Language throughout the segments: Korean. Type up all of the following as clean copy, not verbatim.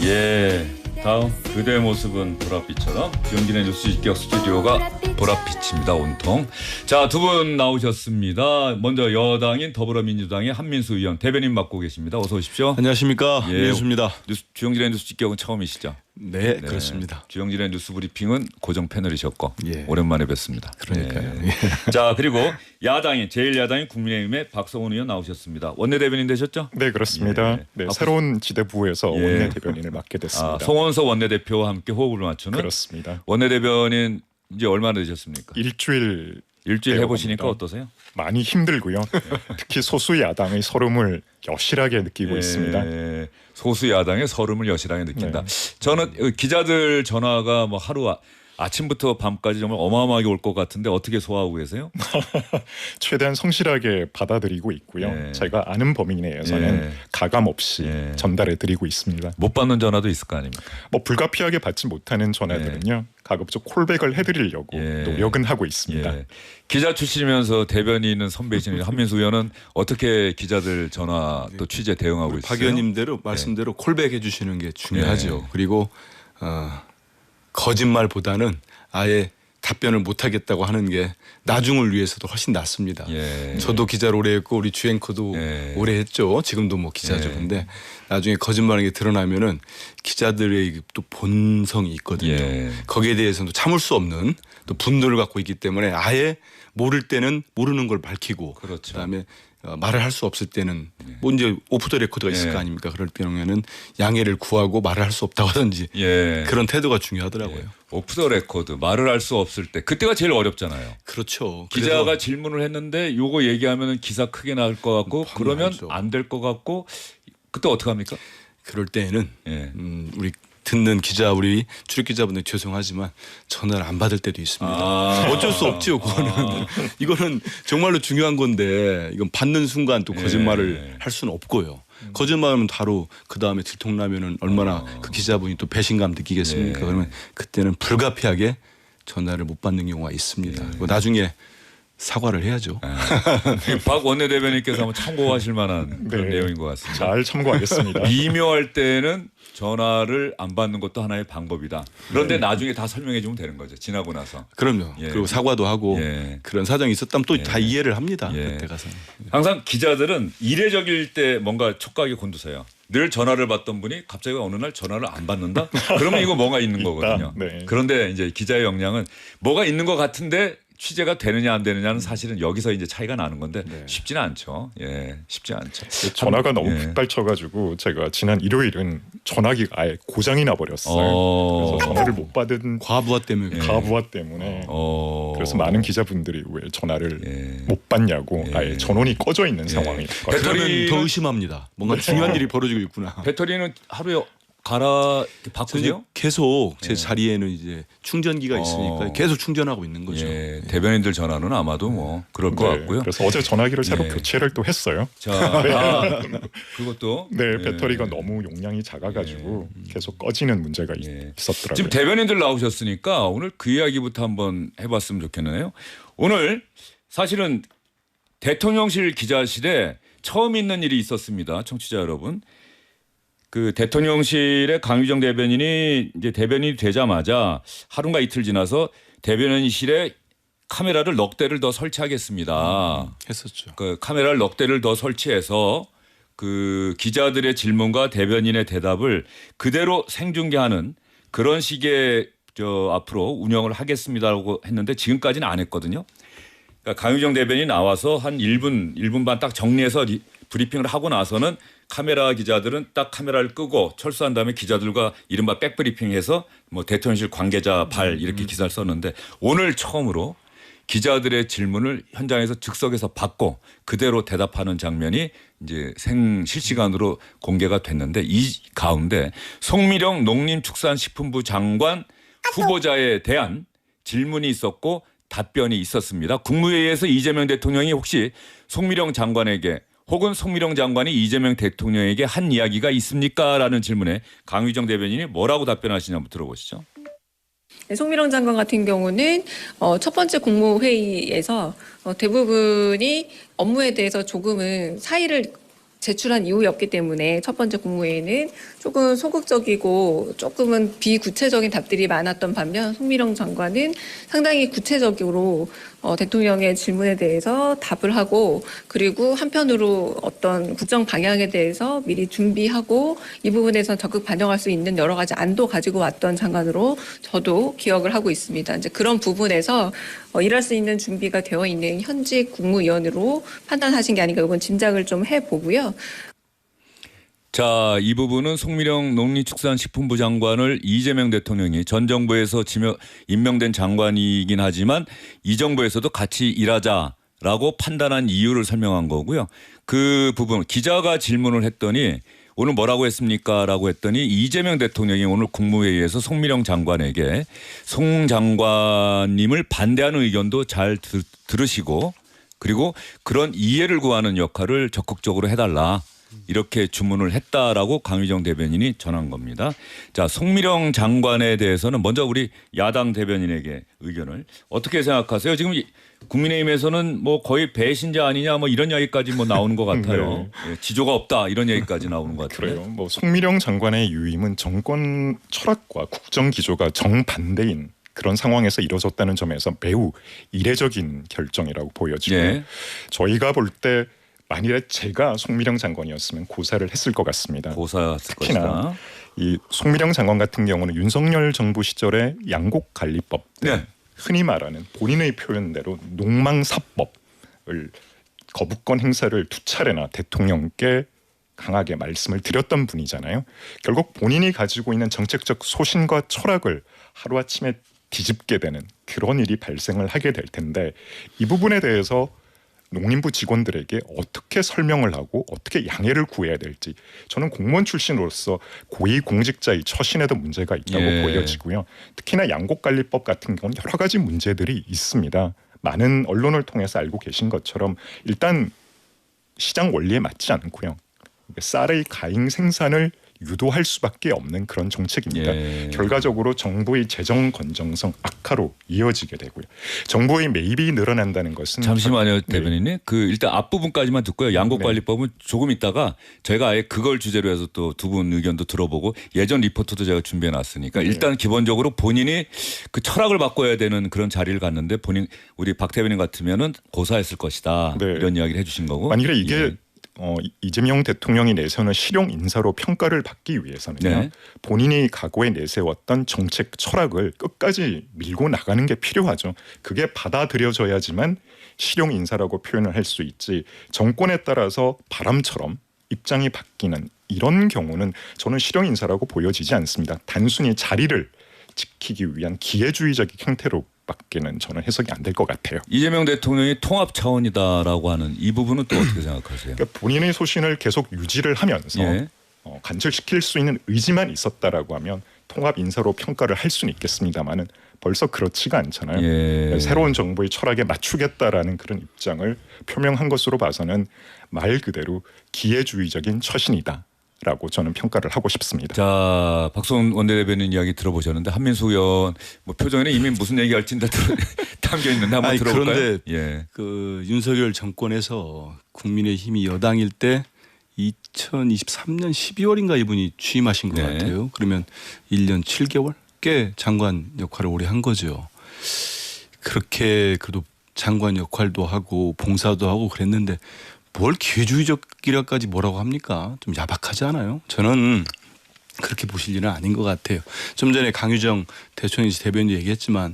예, 다음 그대의 모습은 보랏빛처럼 주영진의 뉴스 직격 스튜디오가 보랏빛입니다. 온통. 자, 두 분 나오셨습니다. 먼저 여당인 더불어민주당의 한민수 의원 대변인 맡고 계십니다. 어서 오십시오. 안녕하십니까. 예, 민수입니다. 주영진의 뉴스 직격은 처음이시죠? 네, 그렇습니다. 주영진의 뉴스 브리핑은 고정 패널이셨고 예. 오랜만에 뵙습니다. 그러니까요. 예. 자, 그리고 야당인 제1야당인 국민의힘의 박성훈 의원 나오셨습니다. 원내대변인 되셨죠? 네, 그렇습니다. 예. 네, 새로운 지대부에서 예. 원내대변인을 맡게 됐습니다. 송원석 원내대표와 함께 호흡을 맞추는 그렇습니다. 원내대변인 이제 얼마나 되셨습니까? 일주일 해보시니까 되어갑니다. 어떠세요? 많이 힘들고요. 특히 소수 야당의 서름을 여실하게 느끼고 있습니다. 소수 야당의 서름을 여실하게 느낀다. 저는 기자들 전화가 뭐 하루 아침부터 밤까지 정말 어마어마하게 올 것 같은데 어떻게 소화하고 계세요? 최대한 성실하게 받아들이고 있고요. 예. 제가 아는 범위 내에서는 예. 가감 없이 예. 전달해드리고 있습니다. 못 받는 전화도 있을 거 아닙니까? 뭐 불가피하게 받지 못하는 전화들은요. 가급적 콜백을 해드리려고 예. 노력은 하고 있습니다. 예. 기자 출신이면서 대변인은 선배이신 한민수 의원은 어떻게 기자들 전화 또 취재 대응하고 있어요? 박 의원님대로 말씀대로 콜백해 주시는 게 중요하죠. 예. 그리고 거짓말보다는 아예 답변을 못 하겠다고 하는 게 나중을 위해서도 훨씬 낫습니다. 예. 저도 기자를 오래 했고 우리 주앵커도 예. 오래 했죠. 지금도 뭐 기자죠. 예. 근데 나중에 거짓말하는 게 드러나면은 기자들의 또 본성이 있거든요. 예. 거기에 대해서는 참을 수 없는 또 분노를 갖고 있기 때문에 아예 모를 때는 모르는 걸 밝히고 그렇죠. 그다음에 말을 할 수 없을 때는 뭐 이제 오프 더 레코드가 있을 예. 거 아닙니까? 그럴 경우에는 양해를 구하고 말을 할 수 없다고 하든지 예. 그런 태도가 중요하더라고요. 오프 더 레코드 말을 할 수 없을 때 그때가 제일 어렵잖아요. 그렇죠. 기자가 그래서 질문을 했는데 요거 얘기하면 기사 크게 나올 것 같고 그러면 당연하죠. 안 될 것 같고 그때 어떻게 합니까? 그럴 때에는 예. 우리 듣는 기자 우리 출입 기자분들 죄송하지만 전화를 안 받을 때도 있습니다. 어쩔 수 없죠. 그거는 이거는 정말로 중요한 건데 이건 받는 순간 또 거짓말을 할 수는 없고요. 거짓말하면 바로 그 다음에 들통나면은 얼마나 그 기자분이 또 배신감 느끼겠습니까? 그러면 그때는 불가피하게 전화를 못 받는 경우가 있습니다. 그리고 나중에 사과를 해야죠. 박 원내대변인께서 한번 참고하실 만한 그런 네. 내용인 것 같습니다. 잘 참고하겠습니다. 미묘할 때는 전화를 안 받는 것도 하나의 방법이다. 그런데 나중에 다 설명해 주면 되는 거죠. 지나고 나서. 그럼요. 예. 그리고 사과도 하고 예. 그런 사정이 있었다면 또 다 이해를 합니다. 예. 그때 가서. 항상 기자들은 이례적일 때 뭔가 촉각이 곤두서요. 늘 전화를 받던 분이 갑자기 어느 날 전화를 안 받는다? 그러면 이거 뭐가 있는 거거든요. 네. 그런데 이제 기자의 역량은 뭐가 있는 것 같은데 취재가 되느냐 안 되느냐는 사실은 여기서 이제 차이가 나는 건데 쉽지는 않죠. 예, 쉽지 않죠. 전화가 너무 예. 급발쳐가지고 제가 지난 일요일은 전화기가 아예 고장이 나버렸어요. 그래서 전화를 못 받은 과부하 때문에 가부하 때문에 그래서 많은 기자분들이 왜 전화를 못 받냐고 아예 전원이 꺼져 있는 상황이었거든요. 그러면 더 의심합니다. 뭔가 중요한 일이 벌어지고 있구나. 배터리는 하루에 갈아 저 이제 바꾸세요? 계속 제 자리에는 이제 충전기가 있으니까 계속 충전하고 있는 거죠. 예, 대변인들 전화는 아마도 뭐 그럴 것 네, 같고요. 그래서 어제 전화기를 새로 예. 교체를 또 했어요. 자, 그것도 네, 배터리가 너무 용량이 작아가지고 계속 꺼지는 문제가 있었더라고요. 지금 대변인들 나오셨으니까 오늘 그 이야기부터 한번 해봤으면 좋겠네요. 오늘 사실은 대통령실 기자실에 처음 있는 일이 있었습니다. 청취자 여러분. 그 대통령실의 강유정 대변인이 이제 대변인이 되자마자 하루가 이틀 지나서 대변인실에 카메라를 넉 대를 더 설치하겠습니다. 했었죠. 그 카메라를 넉 대를 더 설치해서 그 기자들의 질문과 대변인의 대답을 그대로 생중계하는 그런 식의 앞으로 운영을 하겠습니다라고 했는데 지금까지는 안 했거든요. 그러니까 강유정 대변인이 나와서 한 1분 반 딱 정리해서 브리핑을 하고 나서는 카메라 기자들은 딱 카메라를 끄고 철수한 다음에 기자들과 이른바 백브리핑해서 뭐 대통령실 관계자 발 이렇게 기사를 썼는데 오늘 처음으로 기자들의 질문을 현장에서 즉석에서 받고 그대로 대답하는 장면이 이제 실시간으로 공개가 됐는데 이 가운데 송미령 농림축산식품부 장관 후보자에 대한 질문이 있었고 답변이 있었습니다. 국무회의에서 이재명 대통령이 혹시 송미령 장관에게 혹은 송미령 장관이 이재명 대통령에게 한 이야기가 있습니까? 라는 질문에 강유정 대변인이 뭐라고 답변하시냐 한번 들어보시죠. 네, 송미령 장관 같은 경우는 첫 번째 국무회의에서 대부분이 업무에 대해서 조금은 사의를 제출한 이후였기 때문에 첫 번째 국무회의는 조금 소극적이고 조금은 비구체적인 답들이 많았던 반면 송미령 장관은 상당히 구체적으로 대통령의 질문에 대해서 답을 하고 그리고 한편으로 어떤 국정 방향에 대해서 미리 준비하고 이 부분에서 적극 반영할 수 있는 여러 가지 안도 가지고 왔던 장관으로 저도 기억을 하고 있습니다. 이제 그런 부분에서 일할 수 있는 준비가 되어 있는 현직 국무위원으로 판단하신 게 아닌가 이건 짐작을 좀 해보고요. 자, 이 부분은 송미령 농림축산식품부 장관을 이재명 대통령이 전 정부에서 임명된 장관이긴 하지만 이 정부에서도 같이 일하자라고 판단한 이유를 설명한 거고요. 그 부분 기자가 질문을 했더니 오늘 뭐라고 했습니까? 라고 했더니 이재명 대통령이 오늘 국무회의에서 송미령 장관에게 송 장관님을 반대하는 의견도 잘 들으시고 그리고 그런 이해를 구하는 역할을 적극적으로 해달라. 이렇게 주문을 했다라고 강유정 대변인이 전한 겁니다. 자, 송미령 장관에 대해서는 먼저 우리 야당 대변인에게 의견을 어떻게 생각하세요? 지금 국민의힘에서는 뭐 거의 배신자 아니냐 뭐 이런 이야기까지 뭐 나오는 것 같아요. 네. 지조가 없다 이런 얘기까지 나오는 것 같아요. 그래요. 뭐 송미령 장관의 유임은 정권 철학과 국정 기조가 정반대인 그런 상황에서 이뤄졌다는 점에서 매우 이례적인 결정이라고 보여지고요. 네. 저희가 볼 때 만일에 제가 송미령 장관이었으면 고사를 했을 것 같습니다. 고사였을 특히나 것이다. 이 송미령 장관 같은 경우는 윤석열 정부 시절에 양곡관리법 네. 흔히 말하는 본인의 표현대로 농망사법을 거부권 행사를 두 차례나 대통령께 강하게 말씀을 드렸던 분이잖아요. 결국 본인이 가지고 있는 정책적 소신과 철학을 하루아침에 뒤집게 되는 그런 일이 발생을 하게 될 텐데 이 부분에 대해서 농림부 직원들에게 어떻게 설명을 하고 어떻게 양해를 구해야 될지 저는 공무원 출신으로서 고위공직자의 처신에도 문제가 있다고 보여지고요. 특히나 양곡관리법 같은 경우는 여러 가지 문제들이 있습니다. 많은 언론을 통해서 알고 계신 것처럼 일단 시장 원리에 맞지 않고요. 쌀의 가잉 생산을 유도할 수밖에 없는 그런 정책입니다. 결과적으로 정부의 재정 건정성 악화로 이어지게 되고요. 정부의 매입이 늘어난다는 것은 잠시만요, 대변인님. 그 일단 앞부분까지만 듣고요. 양곡관리법은 조금 있다가 제가 아예 그걸 주제로 해서 또 두 분 의견도 들어보고 예전 리포트도 제가 준비해 놨으니까 일단 기본적으로 본인이 그 철학을 바꿔야 되는 그런 자리를 갔는데 본인 우리 박 대변인 같으면은 고사했을 것이다. 이런 이야기를 해주신 거고. 만일에 이게 이재명 대통령이 내세우는 실용 인사로 평가를 받기 위해서는요. 본인이 과거에 내세웠던 정책 철학을 끝까지 밀고 나가는 게 필요하죠. 그게 받아들여져야지만 실용 인사라고 표현을 할 수 있지 정권에 따라서 바람처럼 입장이 바뀌는 이런 경우는 저는 실용 인사라고 보여지지 않습니다. 단순히 자리를 지키기 위한 기회주의적인 형태로 밖에는 저는 해석이 안 될 것 같아요. 이재명 대통령이 통합 차원이다라고 하는 이 부분은 또 어떻게 생각하세요? 그러니까 본인의 소신을 계속 유지를 하면서 관철시킬 수 있는 의지만 있었다라고 하면 통합 인사로 평가를 할 수는 있겠습니다만은 벌써 그렇지가 않잖아요. 새로운 정부의 철학에 맞추겠다라는 그런 입장을 표명한 것으로 봐서는 말 그대로 기회주의적인 처신이다. 라고 저는 평가를 하고 싶습니다. 자, 박수홍 원내대변인 이야기 들어보셨는데 한민수 의원 뭐 표정에는 이미 무슨 얘기할지 담겨 있는데 한번 들어볼까요? 그런데 그 윤석열 정권에서 국민의힘이 여당일 때 2023년 12월인가 이분이 취임하신 것 같아요. 그러면 1년 7개월 꽤 장관 역할을 오래 한 거죠. 그렇게 그래도 장관 역할도 하고 봉사도 하고 그랬는데 뭘 기회주의적이라까지 뭐라고 합니까? 좀 야박하지 않아요? 저는 그렇게 보실 일은 아닌 것 같아요. 좀 전에 강유정 대변인이 얘기했지만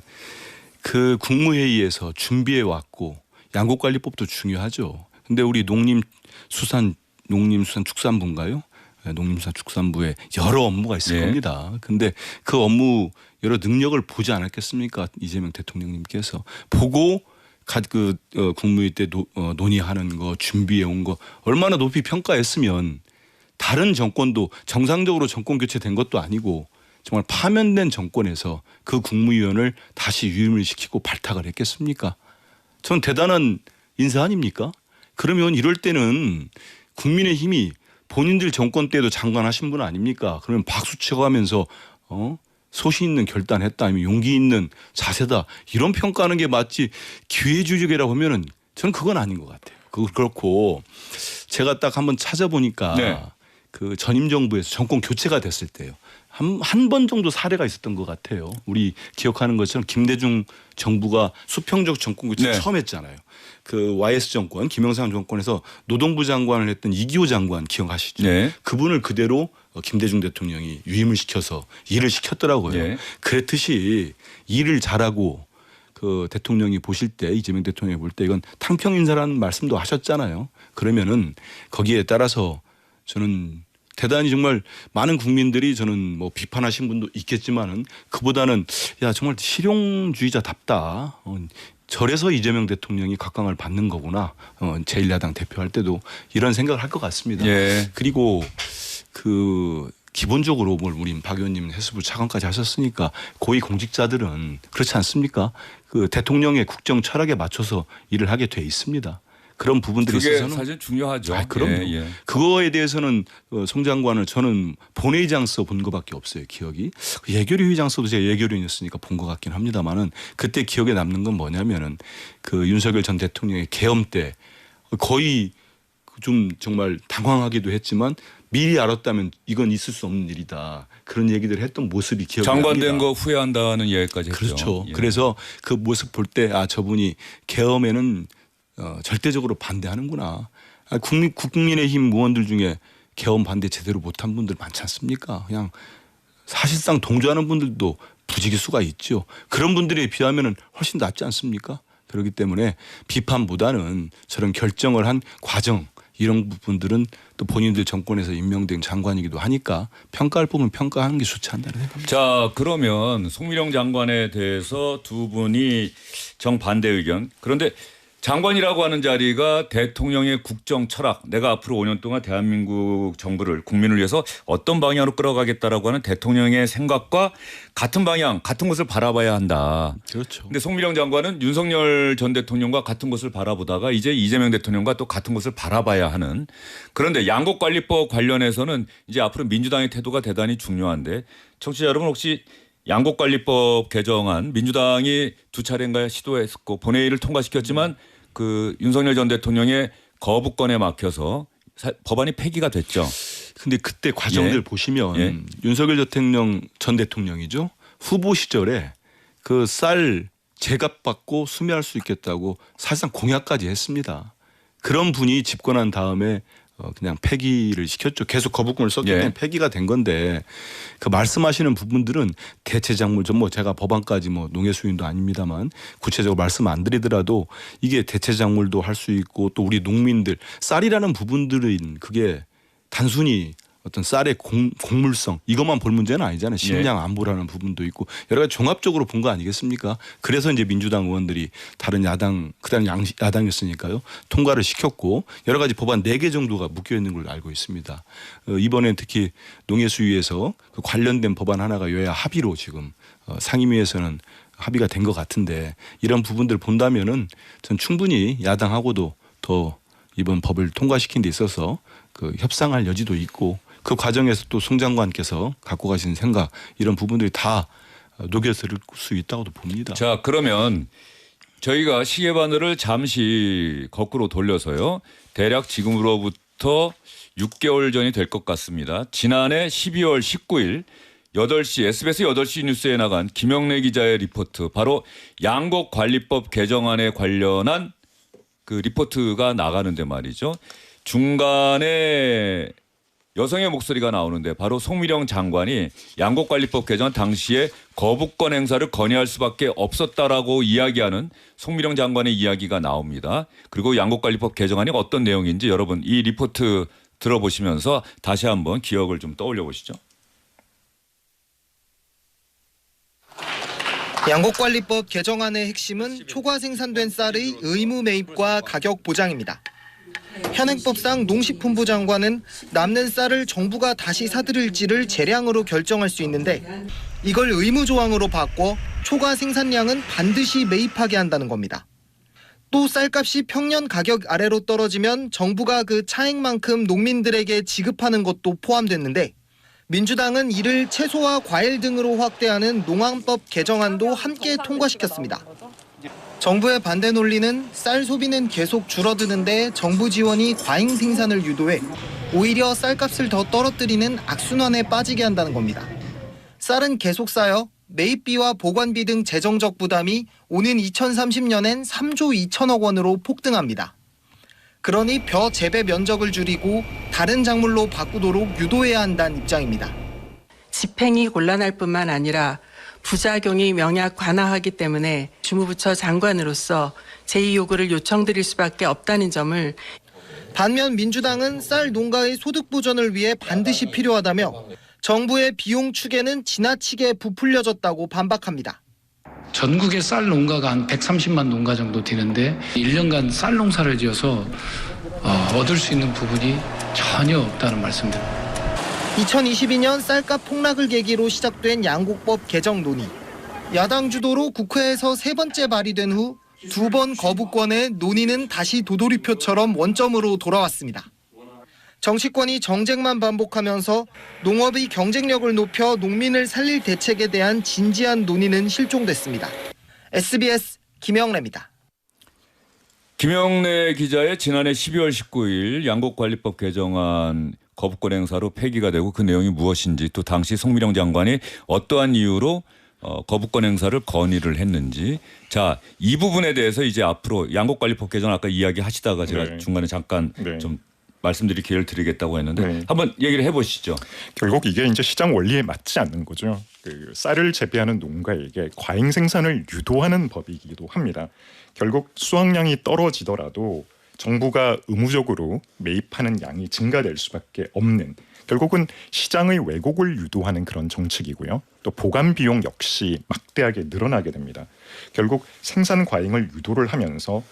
그 국무회의에서 준비해 왔고 양곡관리법도 중요하죠. 근데 우리 농림수산축산부인가요? 농림수산축산부에 여러 업무가 있을 겁니다. 근데 그 업무 여러 능력을 보지 않았겠습니까? 이재명 대통령님께서 보고 국무회의 때 논의하는 거 준비해 온 거 얼마나 높이 평가했으면 다른 정권도 정상적으로 정권 교체된 것도 아니고 정말 파면된 정권에서 그 국무위원을 다시 유임을 시키고 발탁을 했겠습니까? 전 대단한 인사 아닙니까? 그러면 이럴 때는 국민의힘이 본인들 정권 때도 장관 하신 분 아닙니까? 그러면 박수 쳐가면서 소신 있는 결단했다 아니면 용기 있는 자세다 이런 평가하는 게 맞지 기회주의적이라고 하면은 저는 그건 아닌 것 같아요. 그렇고 제가 딱 한번 찾아보니까 네. 그 전임 정부에서 정권 교체가 됐을 때요. 한 번 정도 사례가 있었던 것 같아요. 우리 기억하는 것처럼 김대중 정부가 수평적 정권 교체 네. 처음 했잖아요. 그 YS 정권, 김영삼 정권에서 노동부 장관을 했던 이기호 장관 기억하시죠? 네. 그분을 그대로 김대중 대통령이 유임을 시켜서 일을 시켰더라고요. 네. 그랬듯이 일을 잘하고 그 대통령이 보실 때 이재명 대통령이 볼 때 이건 탕평 인사라는 말씀도 하셨잖아요. 그러면은 거기에 따라서 저는 대단히 정말 많은 국민들이 저는 뭐 비판하신 분도 있겠지만은 그보다는 야 정말 실용주의자답다. 저래서 이재명 대통령이 각광을 받는 거구나. 제1야당 대표할 때도 이런 생각을 할 것 같습니다. 예. 그리고 그 기본적으로 우리 박 의원님 해수부 차관까지 하셨으니까 고위 공직자들은 그렇지 않습니까? 그 대통령의 국정 철학에 맞춰서 일을 하게 돼 있습니다. 그런 부분들이 그게 있어서는 사실 중요하죠. 그럼요. 예, 예. 그거에 대해서는 송 장관을 저는 본회의장서 본 것밖에 없어요. 기억이. 예결위 회의장서도 제가 예결위원이었으니까 본 것 같긴 합니다만은 그때 기억에 남는 건 뭐냐면은 그 윤석열 전 대통령의 계엄 때 거의 좀 정말 당황하기도 했지만 미리 알았다면 이건 있을 수 없는 일이다. 그런 얘기들을 했던 모습이 기억이 납니다. 장관된 거 후회한다는 이야기까지 했죠. 그렇죠. 예. 그래서 그 모습 볼 때 저분이 계엄에는 절대적으로 반대하는구나. 국민의힘 의원들 중에 계엄 반대 제대로 못한 분들 많지 않습니까? 그냥 사실상 동조하는 분들도 부지기수가 있죠. 그런 분들에 비하면 훨씬 낫지 않습니까? 그렇기 때문에 비판보다는 저런 결정을 한 과정 이런 부분들은 또 본인들 정권에서 임명된 장관이기도 하니까 평가할 부분 평가하는 게 좋지 않다는 생각입니다. 자, 그러면 송미령 장관에 대해서 두 분이 정반대 의견. 그런데 장관이라고 하는 자리가 대통령의 국정 철학, 내가 앞으로 5년 동안 대한민국 정부를 국민을 위해서 어떤 방향으로 끌어가겠다라고 하는 대통령의 생각과 같은 방향, 같은 곳을 바라봐야 한다. 그렇죠. 근데 송미령 장관은 윤석열 전 대통령과 같은 곳을 바라보다가 이제 이재명 대통령과 또 같은 곳을 바라봐야 하는. 그런데 양곡관리법 관련해서는 이제 앞으로 민주당의 태도가 대단히 중요한데 청취자 여러분 혹시 양곡관리법 개정안 민주당이 두 차례인가 시도했고 본회의를 통과시켰지만 그 윤석열 전 대통령의 거부권에 막혀서 법안이 폐기가 됐죠. 근데 그때 과정들 예. 보시면 예. 윤석열 전 대통령이죠. 후보 시절에 그 쌀 제값 받고 수매할 수 있겠다고 사실상 공약까지 했습니다. 그런 분이 집권한 다음에 그냥 폐기를 시켰죠. 계속 거부권을 썼기 때문에 예. 폐기가 된 건데 그 말씀하시는 부분들은 대체작물 좀 제가 법안까지 농해 수인도 아닙니다만 구체적으로 말씀 안 드리더라도 이게 대체작물도 할 수 있고 또 우리 농민들 쌀이라는 부분들은 그게 단순히 어떤 쌀의 곡물성 이것만 볼 문제는 아니잖아요. 식량 안보라는 부분도 있고 여러 가지 종합적으로 본 거 아니겠습니까? 그래서 이제 민주당 의원들이 다른 야당 그다음 야당이었으니까요. 통과를 시켰고 여러 가지 법안 4개 정도가 묶여 있는 걸로 알고 있습니다. 이번에 특히 농해수위에서 그 관련된 법안 하나가 여야 합의로 지금 상임위에서는 합의가 된 것 같은데 이런 부분들 본다면은 전 충분히 야당하고도 더 이번 법을 통과시킨 데 있어서 그 협상할 여지도 있고 그 과정에서 또 송 장관께서 갖고 가신 생각 이런 부분들이 다 녹여들 수 있다고도 봅니다. 자, 그러면 저희가 시계바늘을 잠시 거꾸로 돌려서요. 대략 지금으로부터 6개월 전이 될 것 같습니다. 지난해 12월 19일 8시 SBS 8시 뉴스에 나간 김영래 기자의 리포트 바로 양곡관리법 개정안에 관련한 그 리포트가 나가는데 말이죠. 중간에 여성의 목소리가 나오는데 바로 송미령 장관이 양곡관리법 개정 당시에 거부권 행사를 건의할 수밖에 없었다라고 이야기하는 송미령 장관의 이야기가 나옵니다. 그리고 양곡관리법 개정안이 어떤 내용인지 여러분 이 리포트 들어보시면서 다시 한번 기억을 좀 떠올려 보시죠. 양곡관리법 개정안의 핵심은 초과 생산된 쌀의 의무 매입과 가격 보장입니다. 현행법상 농식품부 장관은 남는 쌀을 정부가 다시 사들일지를 재량으로 결정할 수 있는데 이걸 의무 조항으로 바꿔 초과 생산량은 반드시 매입하게 한다는 겁니다. 또 쌀값이 평년 가격 아래로 떨어지면 정부가 그 차액만큼 농민들에게 지급하는 것도 포함됐는데 민주당은 이를 채소와 과일 등으로 확대하는 농항법 개정안도 함께 통과시켰습니다. 정부의 반대 논리는 쌀 소비는 계속 줄어드는데 정부 지원이 과잉 생산을 유도해 오히려 쌀값을 더 떨어뜨리는 악순환에 빠지게 한다는 겁니다. 쌀은 계속 쌓여 매입비와 보관비 등 재정적 부담이 오는 2030년엔 3조 2천억 원으로 폭등합니다. 그러니 벼 재배 면적을 줄이고 다른 작물로 바꾸도록 유도해야 한다는 입장입니다. 집행이 곤란할 뿐만 아니라 부작용이 명약 관화하기 때문에 주무부처 장관으로서 제의 요구를 요청드릴 수밖에 없다는 점을 반면 민주당은 쌀 농가의 소득 보전을 위해 반드시 필요하다며 정부의 비용 추계는 지나치게 부풀려졌다고 반박합니다. 전국의 쌀 농가가 한 130만 농가 정도 되는데 1년간 쌀 농사를 지어서 얻을 수 있는 부분이 전혀 없다는 말씀드립니다. 2022년 쌀값 폭락을 계기로 시작된 양곡법 개정 논의. 야당 주도로 국회에서 세 번째 발의된 후 두 번 거부권에 논의는 다시 도돌이표처럼 원점으로 돌아왔습니다. 정치권이 정쟁만 반복하면서 농업의 경쟁력을 높여 농민을 살릴 대책에 대한 진지한 논의는 실종됐습니다. SBS 김영래입니다. 김영래 기자의 지난해 12월 19일 양곡관리법 개정안 거부권 행사로 폐기가 되고 그 내용이 무엇인지 또 당시 송미령 장관이 어떠한 이유로 거부권 행사를 건의를 했는지 자, 이 부분에 대해서 이제 앞으로 양곡관리법 개정 아까 이야기하시다가 제가 네. 중간에 잠깐 네. 좀 말씀드릴 기회를 드리겠다고 했는데 네. 한번 얘기를 해보시죠. 결국 이게 이제 시장 원리에 맞지 않는 거죠. 그 쌀을 재배하는 농가에게 과잉 생산을 유도하는 법이기도 합니다. 결국 수확량이 떨어지더라도 정부가 의무적으로 매입하는 양이 증가될 수밖에 없는 결국은 시장의 왜곡을 유도하는 그런 정책이고요. 또 보관 비용 역시 막대하게 늘어나게 됩니다. 결국 생산 과잉을 유도를 하면서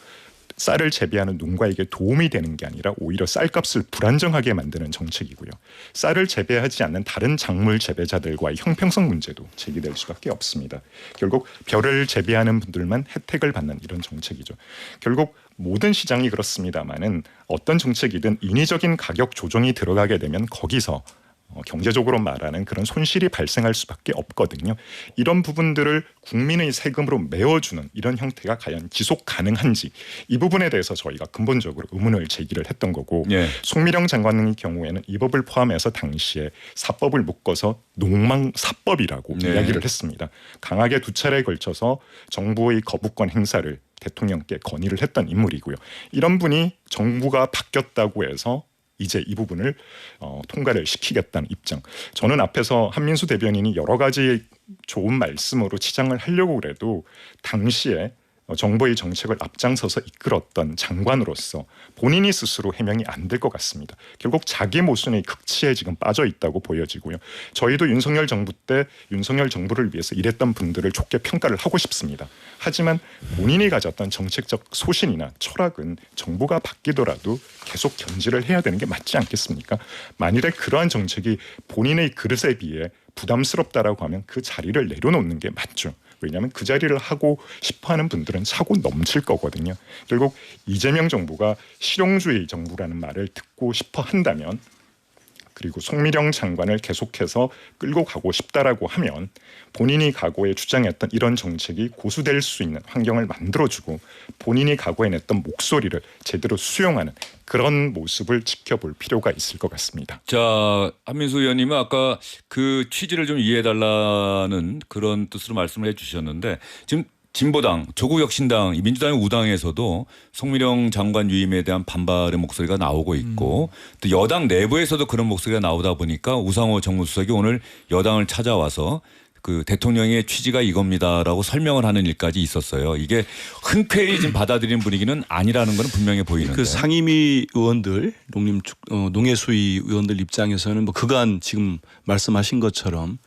쌀을 재배하는 농가에게 도움이 되는 게 아니라 오히려 쌀값을 불안정하게 만드는 정책이고요. 쌀을 재배하지 않는 다른 작물 재배자들과의 형평성 문제도 제기될 수밖에 없습니다. 결국 벼를 재배하는 분들만 혜택을 받는 이런 정책이죠. 결국 모든 시장이 그렇습니다마는 어떤 정책이든 인위적인 가격 조정이 들어가게 되면 거기서 경제적으로 말하는 그런 손실이 발생할 수밖에 없거든요. 이런 부분들을 국민의 세금으로 메워주는 이런 형태가 과연 지속 가능한지 이 부분에 대해서 저희가 근본적으로 의문을 제기를 했던 거고 예. 송미령 장관의 경우에는 이 법을 포함해서 당시에 사법을 묶어서 농망사법이라고 네. 이야기를 했습니다. 강하게 두 차례에 걸쳐서 정부의 거부권 행사를 대통령께 건의를 했던 인물이고요. 이런 분이 정부가 바뀌었다고 해서 이제 이 부분을 통과를 시키겠다는 입장. 저는 앞에서 한민수 대변인이 여러 가지 좋은 말씀으로 치장을 하려고 그래도 당시에 정부의 정책을 앞장서서 이끌었던 장관으로서 본인이 스스로 해명이 안 될 것 같습니다. 결국 자기 모순의 극치에 지금 빠져 있다고 보여지고요. 저희도 윤석열 정부 때 윤석열 정부를 위해서 일했던 분들을 좋게 평가를 하고 싶습니다. 하지만 본인이 가졌던 정책적 소신이나 철학은 정부가 바뀌더라도 계속 견지를 해야 되는 게 맞지 않겠습니까? 만일에 그러한 정책이 본인의 그릇에 비해 부담스럽다라고 하면 그 자리를 내려놓는 게 맞죠. 왜냐하면 그 자리를 하고 싶어하는 분들은 차고 넘칠 거거든요. 결국 이재명 정부가 실용주의 정부라는 말을 듣고 싶어 한다면 그리고 송미령 장관을 계속해서 끌고 가고 싶다라고 하면 본인이 과거에 주장했던 이런 정책이 고수될 수 있는 환경을 만들어주고 본인이 과거에 냈던 목소리를 제대로 수용하는 그런 모습을 지켜볼 필요가 있을 것 같습니다. 자, 한민수 의원님은 아까 그 취지를 좀 이해해달라는 그런 뜻으로 말씀을 해주셨는데 지금 진보당, 조국혁신당, 이 민주당의 우당에서도 송미령 장관 유임에 대한 반발의 목소리가 나오고 있고 또 여당 내부에서도 그런 목소리가 나오다 보니까 우상호 정무수석이 오늘 여당을 찾아와서 그 대통령의 취지가 이겁니다라고 설명을 하는 일까지 있었어요. 이게 흔쾌히 지금 받아들이는 분위기는 아니라는 건 분명해 보이는데. 그 상임위 의원들, 농해수위 의원들 입장에서는 뭐 그간 지금 말씀하신 것처럼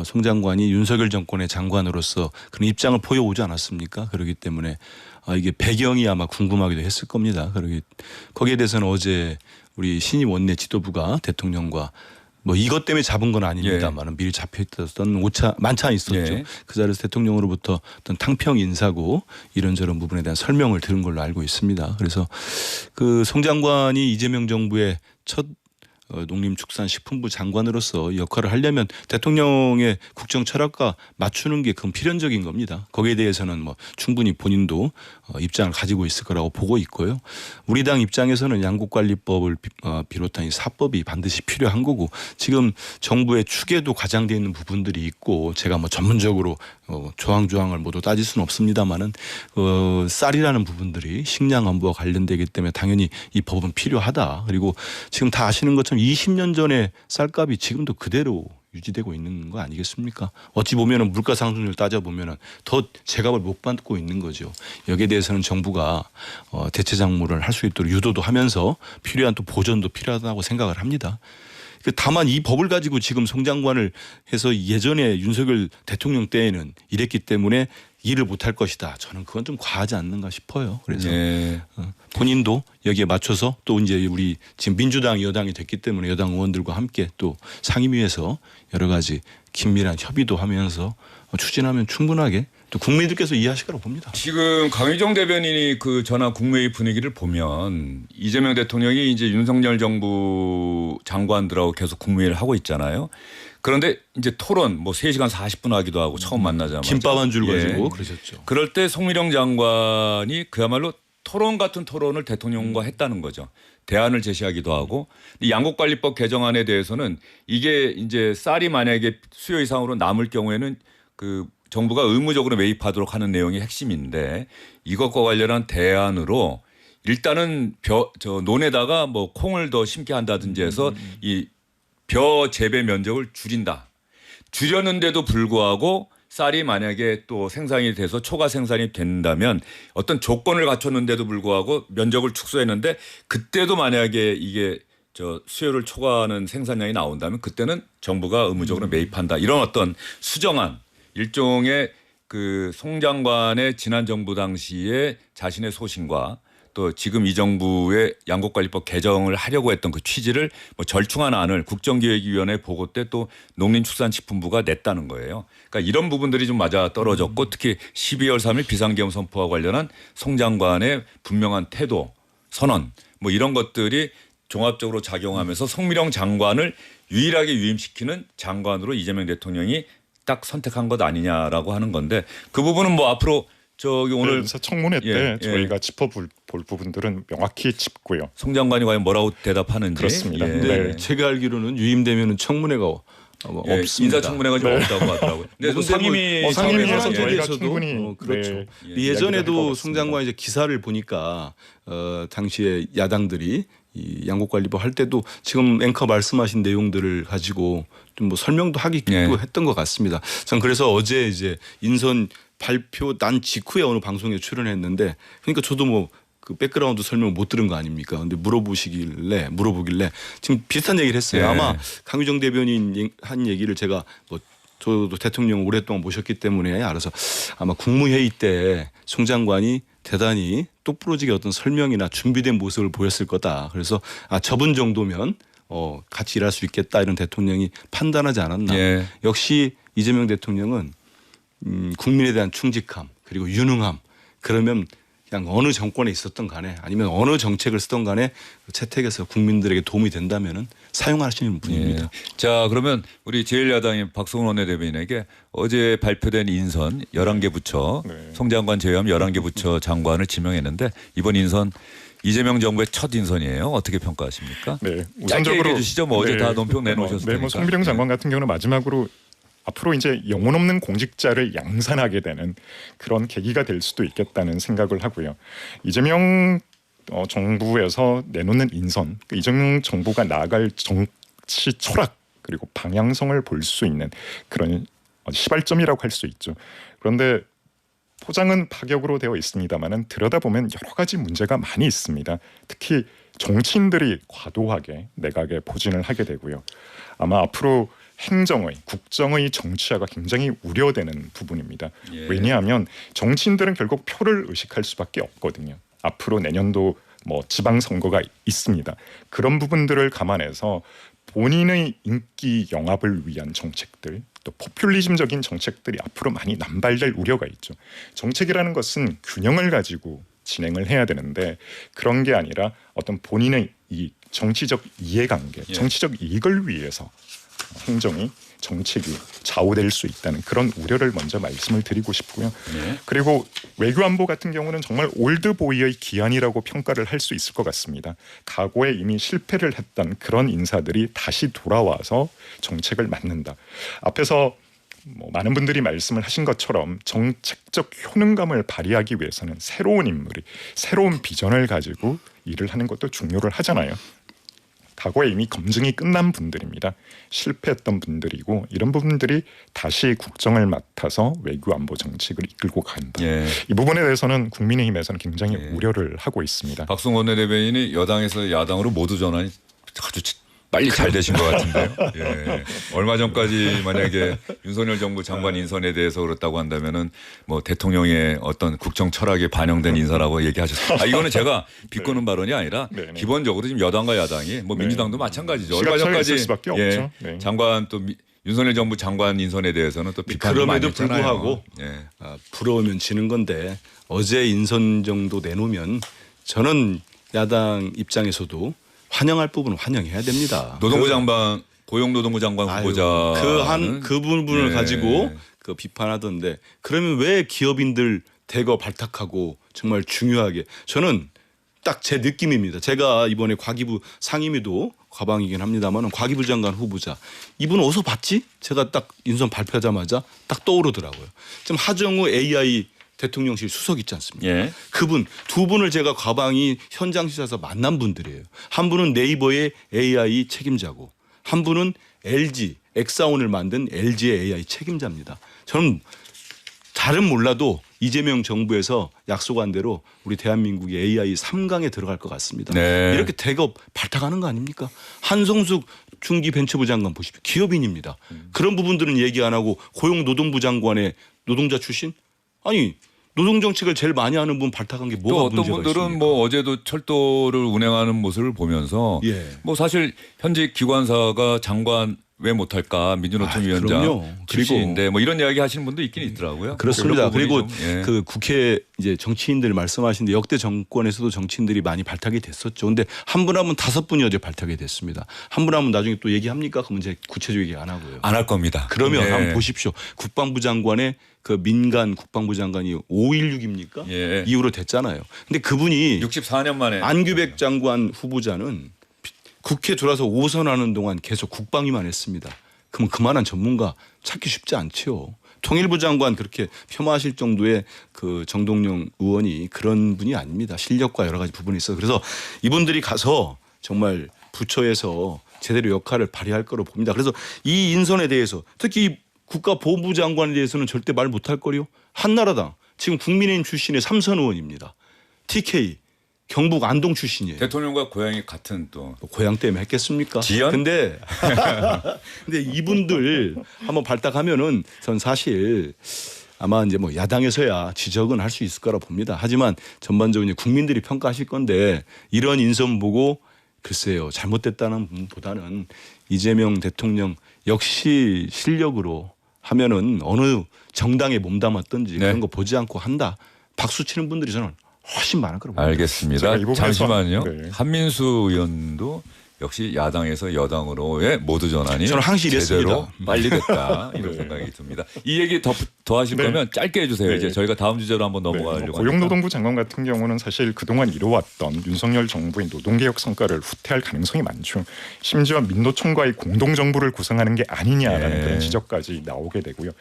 송 장관이 윤석열 정권의 장관으로서 그런 입장을 보여오지 않았습니까? 그렇기 때문에 이게 배경이 아마 궁금하기도 했을 겁니다. 거기에 대해서는 어제 우리 신임 원내 지도부가 대통령과 뭐 이것 때문에 잡은 건 아닙니다만 미리 잡혀 있었던 만차 있었죠. 예. 그 자리에서 대통령으로부터 어떤 탕평 인사고 이런저런 부분에 대한 설명을 들은 걸로 알고 있습니다. 그래서 그 송 장관이 이재명 정부의 첫 농림축산식품부 장관으로서 역할을 하려면 대통령의 국정 철학과 맞추는 게 그건 필연적인 겁니다. 거기에 대해서는 뭐 충분히 본인도 입장을 가지고 있을 거라고 보고 있고요. 우리 당 입장에서는 양국관리법을 비롯한 이 사법이 반드시 필요한 거고 지금 정부의 추계도 과장되어 있는 부분들이 있고 제가 뭐 전문적으로 조항을 모두 따질 수는 없습니다만은 쌀이라는 부분들이 식량 안보와 관련되기 때문에 당연히 이 법은 필요하다. 그리고 지금 다 아시는 것처럼 20년 전에 쌀값이 지금도 그대로 유지되고 있는 거 아니겠습니까? 어찌 보면은 물가 상승률 따져 보면은 더 제값을 못 받고 있는 거죠. 여기에 대해서는 정부가 대체 작물을 할 수 있도록 유도도 하면서 필요한 또 보전도 필요하다고 생각을 합니다. 다만 이 법을 가지고 지금 송 장관을 해서 예전에 윤석열 대통령 때에는 이랬기 때문에 일을 못할 것이다. 저는 그건 좀 과하지 않는가 싶어요. 그래서 본인도 여기에 맞춰서 또 이제 우리 지금 민주당 여당이 됐기 때문에 여당 의원들과 함께 또 상임위에서 여러 가지 긴밀한 협의도 하면서 추진하면 충분하게 또 국민들께서 이해하실 거라고 봅니다. 지금 강희정 대변인이 그 전화 국무회의 분위기를 보면 이재명 대통령이 이제 윤석열 정부 장관들하고 계속 국무회의를 하고 있잖아요. 그런데 이제 토론 뭐 3시간 40분 하기도 하고 처음 만나자마자 김밥 한 줄 가지고 그러셨죠. 그럴 때 송미령 장관이 그야말로 토론 같은 토론을 대통령과 했다는 거죠. 대안을 제시하기도 하고 양곡관리법 개정안에 대해서는 이게 이제 쌀이 만약에 수요 이상으로 남을 경우에는 그 정부가 의무적으로 매입하도록 하는 내용이 핵심인데 이것과 관련한 대안으로 일단은 논에다가 뭐 콩을 더 심게 한다든지 해서 이 벼 재배 면적을 줄인다. 줄였는데도 불구하고 쌀이 만약에 또 생산이 돼서 초과 생산이 된다면 어떤 조건을 갖췄는데도 불구하고 면적을 축소했는데 그때도 만약에 이게 수요를 초과하는 생산량이 나온다면 그때는 정부가 의무적으로 매입한다. 이런 어떤 수정안 일종의 그 송 장관의 지난 정부 당시에 자신의 소신과 또 지금 이 정부의 양곡관리법 개정을 하려고 했던 그 취지를 뭐 절충한 안을 국정기획위원회 보고 때 또 농림축산식품부가 냈다는 거예요. 그러니까 이런 부분들이 좀 맞아 떨어졌고 특히 12월 3일 비상계엄 선포와 관련한 송 장관의 분명한 태도, 선언 뭐 이런 것들이 종합적으로 작용하면서 송미령 장관을 유일하게 유임시키는 장관으로 이재명 대통령이 딱 선택한 것 아니냐라고 하는 건데 그 부분은 뭐 앞으로 오늘 인사청문회 때 저희가 짚어볼 부분들은 명확히 짚고요. 송 장관이 과연 뭐라고 대답하는지. 그렇습니다. 네. 제가 알기로는 유임되면은 청문회가 없습니다. 인사청문회가 좀 없다고 하더라고요. 근데 상임위에서 네. 저희가 충분히 그렇죠. 예전에도 송 장관 이제 기사를 보니까 당시에 야당들이 이 양곡관리법 할 때도 지금 앵커 말씀하신 내용들을 가지고 좀 뭐 설명도 하기도 했던 것 같습니다. 전 그래서 어제 이제 인선 발표 난 직후에 어느 방송에 출연했는데 그러니까 저도 뭐 그 백그라운드 설명을 못 들은 거 아닙니까? 근데 물어보길래 지금 비슷한 얘기를 했어요. 아마 강유정 대변인 한 얘기를 제가 뭐 저도 대통령 오랫동안 모셨기 때문에 알아서 아마 국무회의 때 송 장관이 대단히 똑부러지게 어떤 설명이나 준비된 모습을 보였을 거다. 그래서 저분 정도면 같이 일할 수 있겠다 이런 대통령이 판단하지 않았나. 역시 이재명 대통령은 국민에 대한 충직함 그리고 유능함 그러면 그냥 어느 정권에 있었던 간에 아니면 어느 정책을 쓰던 간에 채택해서 국민들에게 도움이 된다면은 사용하시는 분입니다. 자 그러면 우리 제1야당인 박성훈 원내대변인에게 어제 발표된 인선 11개 부처 송 장관 제외하면 11개 부처 장관을 지명했는데 이번 인선 이재명 정부의 첫 인선이에요. 어떻게 평가하십니까? 네, 짧게 얘기해 주시죠. 뭐 어제 다 논평 내놓으셨으니까. 뭐 송미령 장관 같은 경우는 마지막으로 앞으로 이제 영혼 없는 공직자를 양산하게 되는 그런 계기가 될 수도 있겠다는 생각을 하고요. 이재명 정부에서 내놓는 인선, 이재명 정부가 나아갈 정치 철학 그리고 방향성을 볼 수 있는 그런 시발점이라고 할 수 있죠. 그런데 포장은 파격으로 되어 있습니다만은 들여다보면 여러 가지 문제가 많이 있습니다. 특히 정치인들이 과도하게 내각에 포진을 하게 되고요. 아마 앞으로 행정의, 국정의 정치화가 굉장히 우려되는 부분입니다. 왜냐하면 정치인들은 결국 표를 의식할 수밖에 없거든요. 앞으로 내년도 뭐 지방선거가 있습니다. 그런 부분들을 감안해서 본인의 인기 영합을 위한 정책들 또 포퓰리즘적인 정책들이 앞으로 많이 남발될 우려가 있죠. 정책이라는 것은 균형을 가지고 진행을 해야 되는데 그런 게 아니라 어떤 본인의 이 정치적 이해관계, 예. 정치적 이익을 위해서 행정이 정책이 좌우될 수 있다는 그런 우려를 먼저 말씀을 드리고 싶고요. 네. 그리고 외교안보 같은 경우는 정말 올드보이의 기한이라고 평가를 할 수 있을 것 같습니다. 과거에 이미 실패를 했던 그런 인사들이 다시 돌아와서 정책을 맡는다. 앞에서 많은 분들이 말씀을 하신 것처럼 정책적 효능감을 발휘하기 위해서는 새로운 인물이 새로운 비전을 가지고 일을 하는 것도 중요를 하잖아요. 과거에 이미 검증이 끝난 분들입니다. 실패했던 분들이고 이런 분들이 다시 국정을 맡아서 외교안보 정책을 이끌고 간다. 예. 이 부분에 대해서는 국민의힘에서는 굉장히 예. 우려를 하고 있습니다. 박승원 원내대변인이 여당에서 야당으로 모두 전환이 아주 빨리 잘 되신 것 같은데요. 예. 얼마 전까지 만약에 윤석열 정부 장관 인선에 대해서 그렇다고 한다면은 뭐 대통령의 어떤 국정 철학에 반영된 인사라고 얘기하셨어요. 이거는 제가 비꼬는 발언이 아니라 네, 네. 기본적으로 지금 여당과 야당이 뭐 민주당도 마찬가지죠. 얼마 시각차이가 전까지 있을 수밖에 없죠. 네. 장관 또 윤석열 정부 장관 인선에 대해서는 또 비판도 많이 그럼에도 했잖아요. 불구하고 예. 부러우면 지는 건데 어제 인선 정도 내놓으면 저는 야당 입장에서도 환영할 부분은 환영해야 됩니다. 노동부 장관 고용노동부 장관 후보자 그 부분을 예. 가지고 그 비판하던데 그러면 왜 기업인들 대거 발탁하고 정말 중요하게 저는 딱 제 느낌입니다. 제가 이번에 과기부 상임위도 과방이긴 합니다만 과기부 장관 후보자 이분 어디서 봤지? 제가 딱 인선 발표하자마자 딱 떠오르더라고요. 지금 하정우 AI 대통령실 수석 있지 않습니까? 예. 그분 두 분을 제가 과방이 현장시에서 만난 분들이에요. 한 분은 네이버의 AI 책임자고 한 분은 LG 엑사온을 만든 LG의 AI 책임자입니다. 저는 잘은 몰라도 이재명 정부에서 약속한 대로 우리 대한민국이 AI 3강에 들어갈 것 같습니다. 네. 이렇게 대거 발탁하는 거 아닙니까? 한성숙 중기벤처부 장관 보십시오. 기업인입니다. 그런 부분들은 얘기 안 하고 고용노동부 장관의 노동자 출신? 아니 노동정책을 제일 많이 하는 분 발탁한 게 또 뭐가 어떤 문제가 분들은 있습니까? 뭐 어제도 철도를 운행하는 모습을 보면서 예. 뭐 사실 현직 기관사가 장관 왜 못할까 민주노총 위원장 그럼요. 출신인데 뭐 이런 이야기 하시는 분도 있긴 있더라고요. 그렇습니다. 그런 부분이 그리고 좀, 예. 그 국회 이제 정치인들 말씀하시는데 역대 정권에서도 정치인들이 많이 발탁이 됐었죠. 근데 한 분 하면 5분이 어제 발탁이 됐습니다. 한 분 하면 나중에 또 얘기합니까? 그러면 이제 구체적 얘기 안 하고요. 안 할 겁니다. 그러면 예. 한번 보십시오. 국방부 장관의 그 민간 국방부 장관이 5.16입니까? 예. 이후로 됐잖아요. 근데 그분이 64년 만에 안규백 장관 후보자는 국회 들어와서 5선 하는 동안 계속 국방위만 했습니다. 그럼 그만한 전문가 찾기 쉽지 않죠. 통일부 장관 그렇게 폄하하실 정도의 그 정동영 의원이 그런 분이 아닙니다. 실력과 여러 가지 부분이 있어요. 그래서 이분들이 가서 정말 부처에서 제대로 역할을 발휘할 거로 봅니다. 그래서 이 인선에 대해서 특히 국가보훈부 장관에 대해서는 절대 말 못할 거요. 한나라당 지금 국민의힘 출신의 삼선 의원입니다. TK 경북 안동 출신이에요. 대통령과 고향이 같은 또 고향 때문에 했겠습니까? 지연? 근데 이분들 한번 발탁하면은 전 사실 아마 이제 뭐 야당에서야 지적은 할 수 있을 거라 봅니다. 하지만 전반적으로 이제 국민들이 평가하실 건데 이런 인선 보고 글쎄요 잘못됐다는 분보다는 이재명 대통령 역시 실력으로 하면은 어느 정당에 몸담았든지 네. 그런 거 보지 않고 한다. 박수 치는 분들이 저는 훨씬 많을 거라고 봅니다. 알겠습니다. 제가 이 부분에서- 잠시만요. 네. 한민수 의원도 역시 야당에서 여당으로의 모두 전환이 저는 항시 제대로 이랬습니다. 빨리 됐다 이런 생각이 듭니다. 이 얘기 더 하실 네. 거면 짧게 해주세요. 네. 이제 저희가 다음 주제로 한번 네, 넘어가려고 고용노동부 장관 같은 경우는 사실 그동안 이뤄왔던 윤석열 정부의 노동개혁 성과를 후퇴할 가능성이 많죠. 심지어 민노총과의 공동정부를 구성하는 게 아니냐라는 네. 그런 지적까지 나오게 되고요.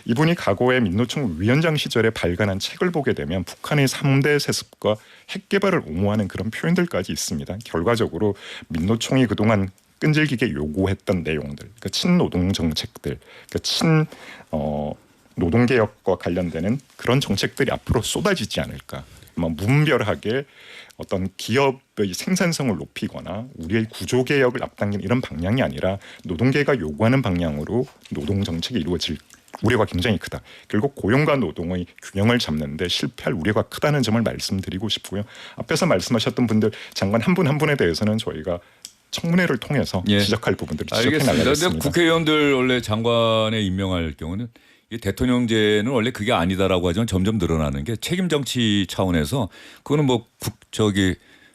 이분이 과거에 민노총 위원장 시절에 발간한 책을 보게 되면 북한의 3대 세습과 핵개발을 옹호하는 그런 표현들까지 있습니다. 결과적으로 민노총이 그동안 끈질기게 요구했던 내용들, 그러니까 친노동 정책들, 그러니까 노동개혁과 관련되는 그런 정책들이 앞으로 쏟아지지 않을까. 무분별하게 어떤 기업의 생산성을 높이거나 우리의 구조개혁을 앞당기는 이런 방향이 아니라 노동계가 요구하는 방향으로 노동정책이 이루어질 우려가 굉장히 크다. 결국 고용과 노동의 균형을 잡는데 실패할 우려가 크다는 점을 말씀드리고 싶고요. 앞에서 말씀하셨던 분들 장관 한 분 한 분에 대해서는 저희가 청문회를 통해서 예. 지적할 부분들을 지적해 알겠습니다. 근데 나가겠습니다. 국회의원들 원래 장관에 임명할 경우는 이 대통령제는 원래 그게 아니다라고 하지만 점점 늘어나는 게 책임 정치 차원에서 그거는 뭐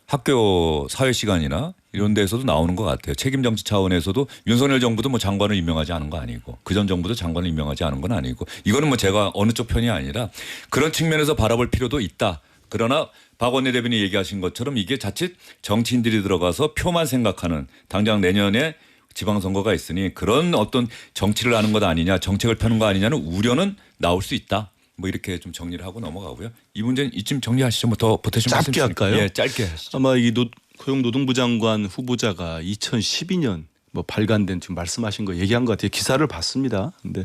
학교 사회 시간이나 이런 데에서도 나오는 것 같아요. 책임 정치 차원에서도 윤석열 정부도 뭐 장관을 임명하지 않은 거 아니고 그전 정부도 장관을 임명하지 않은 건 아니고 이거는 뭐 제가 어느 쪽 편이 아니라 그런 측면에서 바라볼 필요도 있다. 그러나 박원내 대변인이 얘기하신 것처럼 이게 자칫 정치인들이 들어가서 표만 생각하는 당장 내년에 지방선거가 있으니 그런 어떤 정치를 하는 것 아니냐 정책을 펴는 거 아니냐는 우려는 나올 수 있다. 뭐 이렇게 좀 정리를 하고 넘어가고요. 이 문제는 이쯤 정리하시죠. 뭐 더 보태신 말씀 짧게 할까요? 예, 짧게 하시죠. 아마 이 고용노동부 장관 후보자가 2012년 뭐 발간된 지금 말씀하신 거 얘기한 것 같아요. 기사를 봤습니다. 근데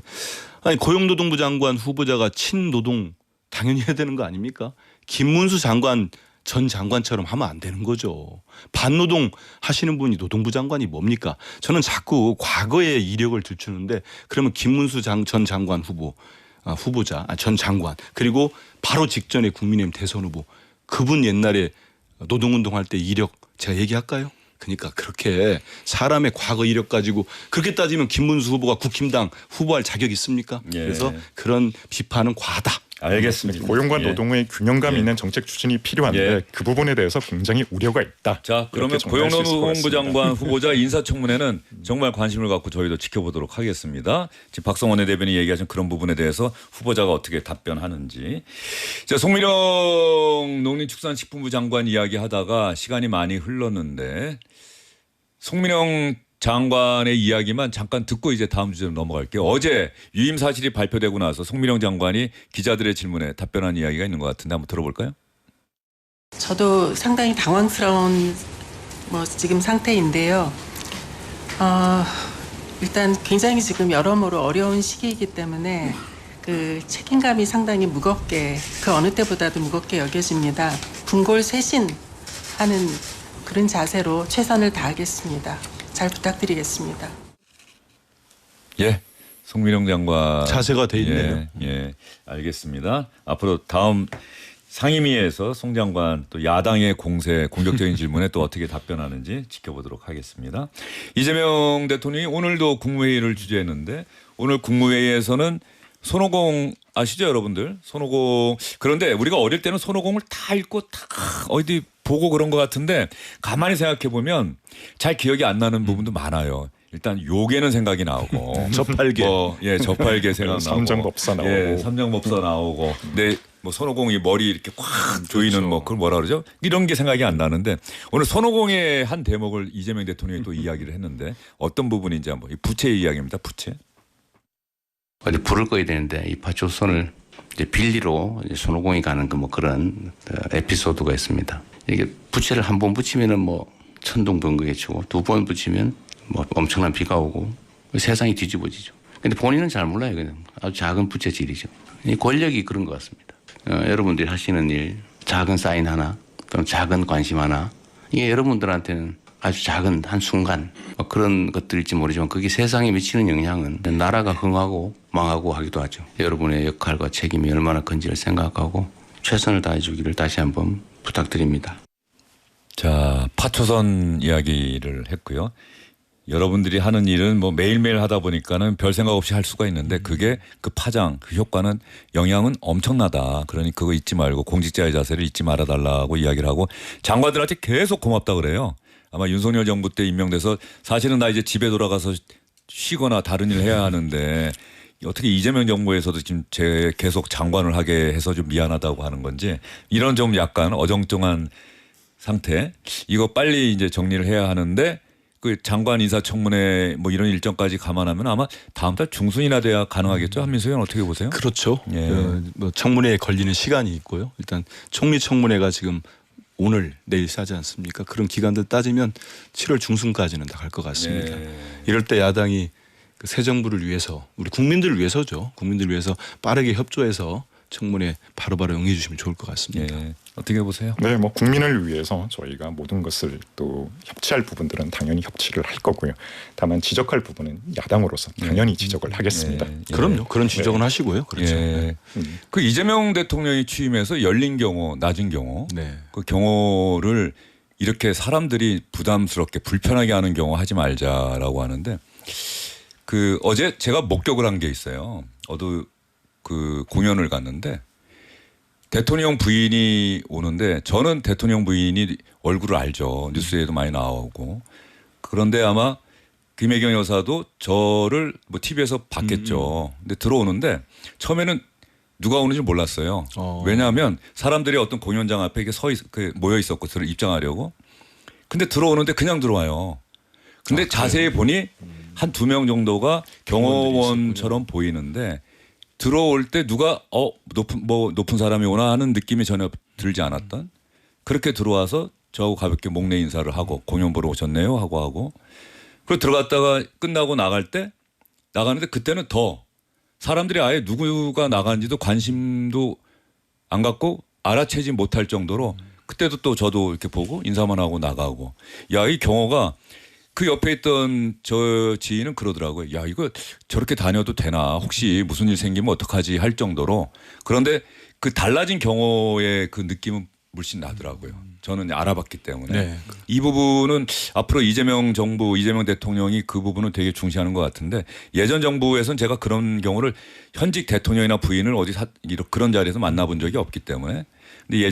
아니 고용노동부 장관 후보자가 친노동 당연히 해야 되는 거 아닙니까? 김문수 장관 전 장관처럼 하면 안 되는 거죠. 반노동 하시는 분이 노동부 장관이 뭡니까? 저는 자꾸 과거의 이력을 들추는데 그러면 김문수 전 장관 후보자 전 장관 그리고 바로 직전에 국민의힘 대선 후보 그분 옛날에 노동운동할 때 이력 제가 얘기할까요? 그러니까 그렇게 사람의 과거 이력 가지고 그렇게 따지면 김문수 후보가 국힘당 후보할 자격이 있습니까? 예. 그래서 그런 비판은 과하다. 알겠습니다. 고용과 예. 노동의 균형감 예. 있는 정책 추진이 필요한데 예. 그 부분에 대해서 굉장히 우려가 있다. 자, 그러면 이렇게 정리할 수 있을 것 고용노동부 같습니다. 장관 후보자 인사청문회는 정말 관심을 갖고 저희도 지켜보도록 하겠습니다. 지금 박성원 대변인이 얘기하신 그런 부분에 대해서 후보자가 어떻게 답변하는지. 자, 송미령 농림축산식품부 장관 이야기하다가 시간이 많이 흘렀는데 송미령 장관의 이야기만 잠깐 듣고 이제 다음 주제로 넘어갈게요. 어제 유임 사실이 발표되고 나서 송미령 장관이 기자들의 질문에 답변한 이야기가 있는 것 같은데 한번 들어볼까요? 저도 상당히 당황스러운 지금 상태인데요. 일단 굉장히 지금 여러모로 어려운 시기이기 때문에 그 책임감이 상당히 무겁게 그 어느 때보다도 무겁게 여겨집니다. 분골쇄신하는 그런 자세로 최선을 다하겠습니다. 잘 부탁드리겠습니다. 예. 송미령 장관 자세가 돼 있네요. 예, 예, 알겠습니다. 앞으로 다음 상임위에서 송 장관 또 야당의 공격적인 질문에 또 어떻게 답변하는지 지켜보도록 하겠습니다. 이재명 대통령이 오늘도 국무회의를 주재했는데 오늘 국무회의에서는 손오공 아시죠 여러분들? 손오공 그런데 우리가 어릴 때는 손오공을 다 읽고 다 어디 보고 그런 것 같은데 가만히 생각해 보면 잘 기억이 안 나는 부분도 많아요. 일단 요괴는 생각이 나오고 저팔계. 저팔계 생각나고 삼정법사 나오고. 예, 삼정법사 나오고 근데 뭐 손오공이 머리 이렇게 꽉 조이는 뭐 그걸 뭐라 그러죠? 이런 게 생각이 안 나는데 오늘 손오공의 한 대목을 이재명 대통령이 또 이야기를 했는데 어떤 부분인지 한번 이 부채 이야기입니다. 부채. 어디 불을 꺼야 되는데 이 파출선을 이제 빌리로 이제 손오공이 가는 그 뭐 그런 에피소드가 있습니다. 이게 부채를 한 번 붙이면은 뭐 천둥번개가 치고 두 번 붙이면 뭐 엄청난 비가 오고 세상이 뒤집어지죠. 근데 본인은 잘 몰라요. 그냥 아주 작은 부채질이죠. 이 권력이 그런 것 같습니다. 여러분들이 하시는 일, 작은 사인 하나 또는 작은 관심 하나 이게 여러분들한테는 아주 작은 한순간 그런 것들일지 모르지만 그게 세상에 미치는 영향은 나라가 흥하고 망하고 하기도 하죠. 여러분의 역할과 책임이 얼마나 큰지를 생각하고 최선을 다해 주기를 다시 한번 부탁드립니다. 자, 파초선 이야기를 했고요. 여러분들이 하는 일은 뭐 매일매일 하다 보니까는 별 생각 없이 할 수가 있는데 그게 그 파장, 그 효과는 영향은 엄청나다. 그러니 그거 잊지 말고 공직자의 자세를 잊지 말아달라고 이야기를 하고 장관들한테 계속 고맙다 그래요. 아마 윤석열 정부 때 임명돼서 사실은 나 이제 집에 돌아가서 쉬거나 다른 일 해야 하는데 어떻게 이재명 정부에서도 지금 제 계속 장관을 하게 해서 좀 미안하다고 하는 건지 이런 좀 약간 어정쩡한 상태 이거 빨리 이제 정리를 해야 하는데 그 장관 인사청문회 뭐 이런 일정까지 감안하면 아마 다음 달 중순이나 돼야 가능하겠죠. 한민수 의원 어떻게 보세요? 그렇죠. 예. 뭐 청문회에 걸리는 시간이 있고요. 일단 총리 청문회가 지금 오늘 내일 하지 않습니까? 그런 기간들 따지면 7월 중순까지는 다 갈 것 같습니다. 네. 이럴 때 야당이 그 새 정부를 위해서 우리 국민들을 위해서죠. 국민들을 위해서 빠르게 협조해서 청문회 바로바로 응해 주시면 좋을 것 같습니다. 예. 어떻게 보세요? 네, 뭐 국민을 위해서 저희가 모든 것을 또 협치할 부분들은 당연히 협치를 할 거고요. 다만 지적할 부분은 야당으로서 당연히 지적을 하겠습니다. 예. 그럼요. 그런 지적은 하시고요. 그렇죠. 예. 그 이재명 대통령이 취임해서 열린 경호, 낮은 경호, 네. 그 경호를 이렇게 사람들이 부담스럽게 불편하게 하는 경호 하지 말자라고 하는데 그 어제 제가 목격을 한 게 있어요. 어두 그 공연을 갔는데 대통령 부인이 오는데 저는 대통령 부인이 얼굴을 알죠. 뉴스에도 많이 나오고. 그런데 아마 김혜경 여사도 저를 뭐 TV에서 봤겠죠. 근데 들어오는데 처음에는 누가 오는지 몰랐어요. 왜냐하면 사람들이 어떤 공연장 앞에 이렇게 모여 있었고 저를 입장하려고. 근데 들어오는데 그냥 들어와요. 근데 자세히 보니 한 2명 정도가 경호원처럼 보이는데 들어올 때 누가 높은 사람이 오나 하는 느낌이 전혀 들지 않았던 그렇게 들어와서 저하고 가볍게 목례 인사를 하고 공연 보러 오셨네요 하고 그리고 들어갔다가 끝나고 나가는데 그때는 더 사람들이 아예 누구가 나간지도 관심도 안 갖고 알아채지 못할 정도로 그때도 또 저도 이렇게 보고 인사만 하고 나가고 야, 이 경호가 그 옆에 있던 저 지인은 그러더라고요. 야, 이거 저렇게 다녀도 되나? 혹시 무슨 일 생기면 어떡하지? 할 정도로. 그런데 그 달라진 경호의 그 느낌은 물씬 나더라고요. 저는 알아봤기 때문에. 네. 이 부분은 앞으로 이재명 정부, 이재명 대통령이 그 부분은 되게 중시하는 것 같은데 예전 정부에서는 제가 그런 경우를 현직 대통령이나 부인을 그런 자리에서 만나본 적이 없기 때문에 근데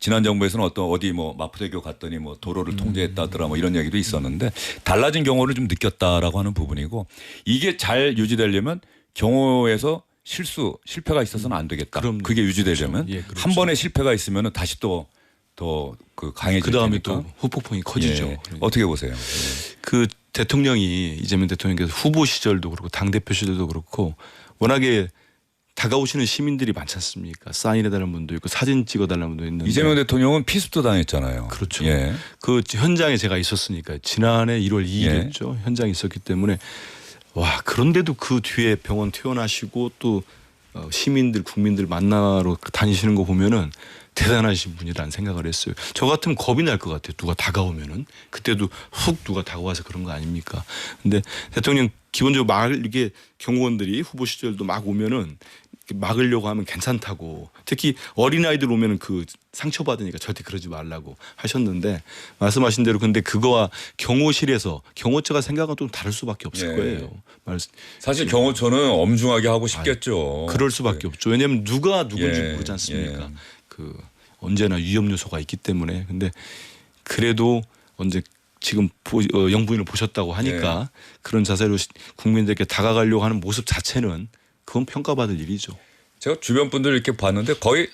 지난 정부에서는 어디 마포대교 갔더니 도로를 통제했다더라 이런 얘기도 있었는데 달라진 경우를 좀 느꼈다라고 하는 부분이고 이게 잘 유지되려면 경호에서 실패가 있어서는 안 되겠다. 그게 유지되려면 그렇죠. 예, 그렇죠. 한 번의 실패가 있으면 다시 또 그 강해질 그 다음에 테니까. 또 후폭풍이 커지죠. 예. 어떻게 보세요? 그 대통령이 이재명 대통령께서 후보 시절도 그렇고 당대표 시절도 그렇고 워낙에 다가오시는 시민들이 많지 않습니까? 사인해달라는 분도 있고 사진 찍어달라는 분도 있는데 이재명 대통령은 피습도 당했잖아요. 그렇죠. 예. 그 현장에 제가 있었으니까 지난해 1월 2일이었죠. 현장에 있었기 때문에 와 그런데도 그 뒤에 병원 퇴원하시고 또 시민들 국민들 만나러 다니시는 거 보면은 대단하신 분이라는 생각을 했어요. 저 같으면 겁이 날 것 같아요. 누가 다가오면은 그때도 훅 누가 다가와서 그런 거 아닙니까? 근데 대통령 기본적으로 이게 경호원들이 후보 시절도 막 오면은 막으려고 하면 괜찮다고 특히 어린아이들 오면은 그 상처받으니까 절대 그러지 말라고 하셨는데 말씀하신 대로 근데 그거와 경호실에서 경호처가 생각은 좀 다를 수밖에 없을 네. 거예요. 사실 경호처는 엄중하게 하고 싶겠죠. 그럴 수밖에 없죠. 왜냐하면 누가 누군지 모르지 않습니까? 예. 그 언제나 위험 요소가 있기 때문에 근데 그래도 언제 지금 영부인을 보셨다고 하니까 그런 자세로 국민들께 다가가려고 하는 모습 자체는 그건 평가받을 일이죠. 제가 주변 분들 이렇게 봤는데 거의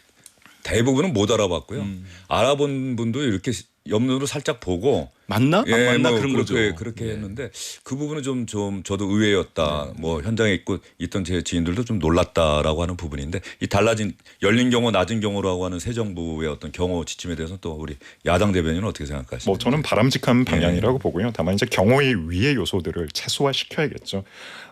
대부분은 못 알아봤고요. 알아본 분도 이렇게 옆눈으로 살짝 보고 맞나? 안 맞나 그런 거죠. 그렇게 했는데 그 부분은 좀 저도 의외였다. 현장에 있던 제 지인들도 좀 놀랐다라고 하는 부분인데 이 달라진 열린 경호, 낮은 경호라고 하는 새 정부의 어떤 경호 지침에 대해서 또 우리 야당 대변인은 어떻게 생각하십니까? 저는 바람직한 방향이라고 보고요. 다만 이제 경호의 위의 요소들을 최소화시켜야겠죠.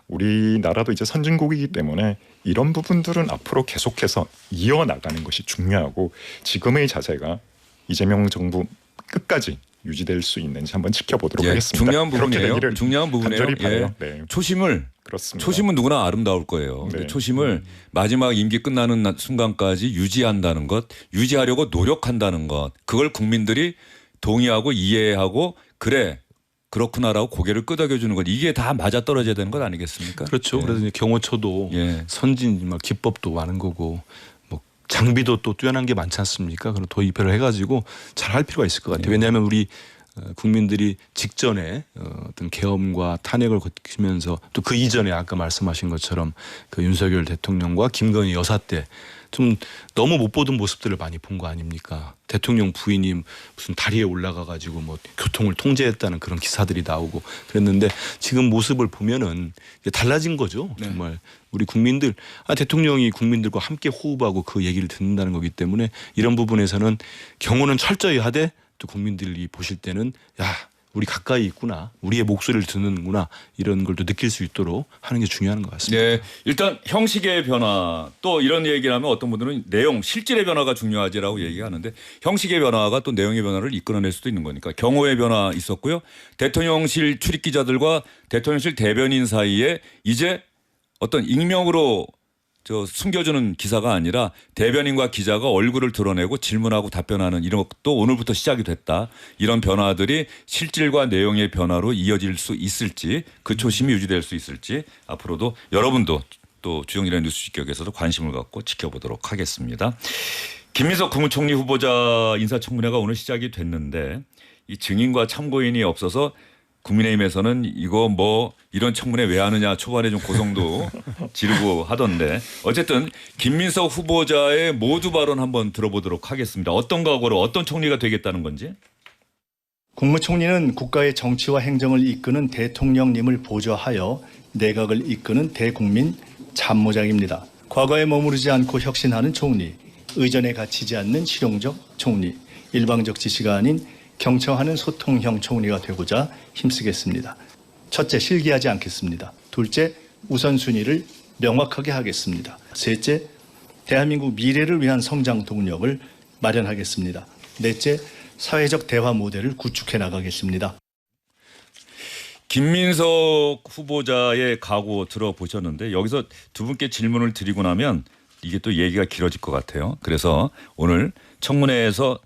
우리나라도 이제 선진국이기 때문에 이런 부분들은 앞으로 계속해서 이어나가는 것이 중요하고 지금의 자세가 이재명 정부 끝까지 유지될 수 있는지 한번 지켜보도록 하겠습니다. 중요한 부분이에요. 되기를 중요한 부분이에요. 간절히 바라요. 네. 그렇습니다. 초심은 누구나 아름다울 거예요. 근데 네. 초심을 마지막 임기 끝나는 순간까지 유지한다는 것, 유지하려고 노력한다는 것, 그걸 국민들이 동의하고 이해하고 그렇구나라고 고개를 끄덕여주는 것 이게 다 맞아떨어져야 되는 것 아니겠습니까? 그렇죠. 그래서 이제 경호처도 선진 기법도 많은 거고 장비도 또 뛰어난 게 많지 않습니까? 그럼 도입을 해가지고 잘 할 필요가 있을 것 같아요. 왜냐하면 우리 국민들이 직전에 어떤 계엄과 탄핵을 거치면서 또 그 이전에 아까 말씀하신 것처럼 그 윤석열 대통령과 김건희 여사 때 좀 너무 못 보던 모습들을 많이 본 거 아닙니까? 대통령 부인이 무슨 다리에 올라가 가지고 교통을 통제했다는 그런 기사들이 나오고 그랬는데 지금 모습을 보면은 달라진 거죠. 정말 우리 국민들 대통령이 국민들과 함께 호흡하고 그 얘기를 듣는다는 거기 때문에 이런 부분에서는 경호는 철저히 하되 또 국민들이 보실 때는 우리 가까이 있구나. 우리의 목소리를 듣는구나. 이런 걸 또 느낄 수 있도록 하는 게 중요한 것 같습니다. 네, 일단 형식의 변화 또 이런 얘기를 하면 어떤 분들은 내용 실질의 변화가 중요하지라고 얘기하는데 형식의 변화가 또 내용의 변화를 이끌어낼 수도 있는 거니까 경호의 변화 있었고요. 대통령실 출입 기자들과 대통령실 대변인 사이에 이제 어떤 익명으로 숨겨주는 기사가 아니라 대변인과 기자가 얼굴을 드러내고 질문하고 답변하는 이런 것도 오늘부터 시작이 됐다. 이런 변화들이 실질과 내용의 변화로 이어질 수 있을지 그 초심이 유지될 수 있을지 앞으로도 여러분도 또 주영진의 뉴스 직격에서도 관심을 갖고 지켜보도록 하겠습니다. 김민석 국무총리 후보자 인사청문회가 오늘 시작이 됐는데 이 증인과 참고인이 없어서 국민의힘에서는 이거 뭐 이런 청문회 왜 하느냐 초반에 좀 고성도 지르고 하던데 어쨌든 김민석 후보자의 모두 발언 한번 들어보도록 하겠습니다. 어떤 각오로 어떤 총리가 되겠다는 건지. 국무총리는 국가의 정치와 행정을 이끄는 대통령님을 보좌하여 내각을 이끄는 대국민 참모장입니다. 과거에 머무르지 않고 혁신하는 총리, 의전에 갇히지 않는 실용적 총리, 일방적 지시가 아닌 경청하는 소통형 총리가 되고자 힘쓰겠습니다. 첫째, 실기하지 않겠습니다. 둘째, 우선순위를 명확하게 하겠습니다. 셋째, 대한민국 미래를 위한 성장 동력을 마련하겠습니다. 넷째, 사회적 대화 모델을 구축해 나가겠습니다. 김민석 후보자의 각오 들어보셨는데 여기서 두 분께 질문을 드리고 나면 이게 또 얘기가 길어질 것 같아요. 그래서 오늘 청문회에서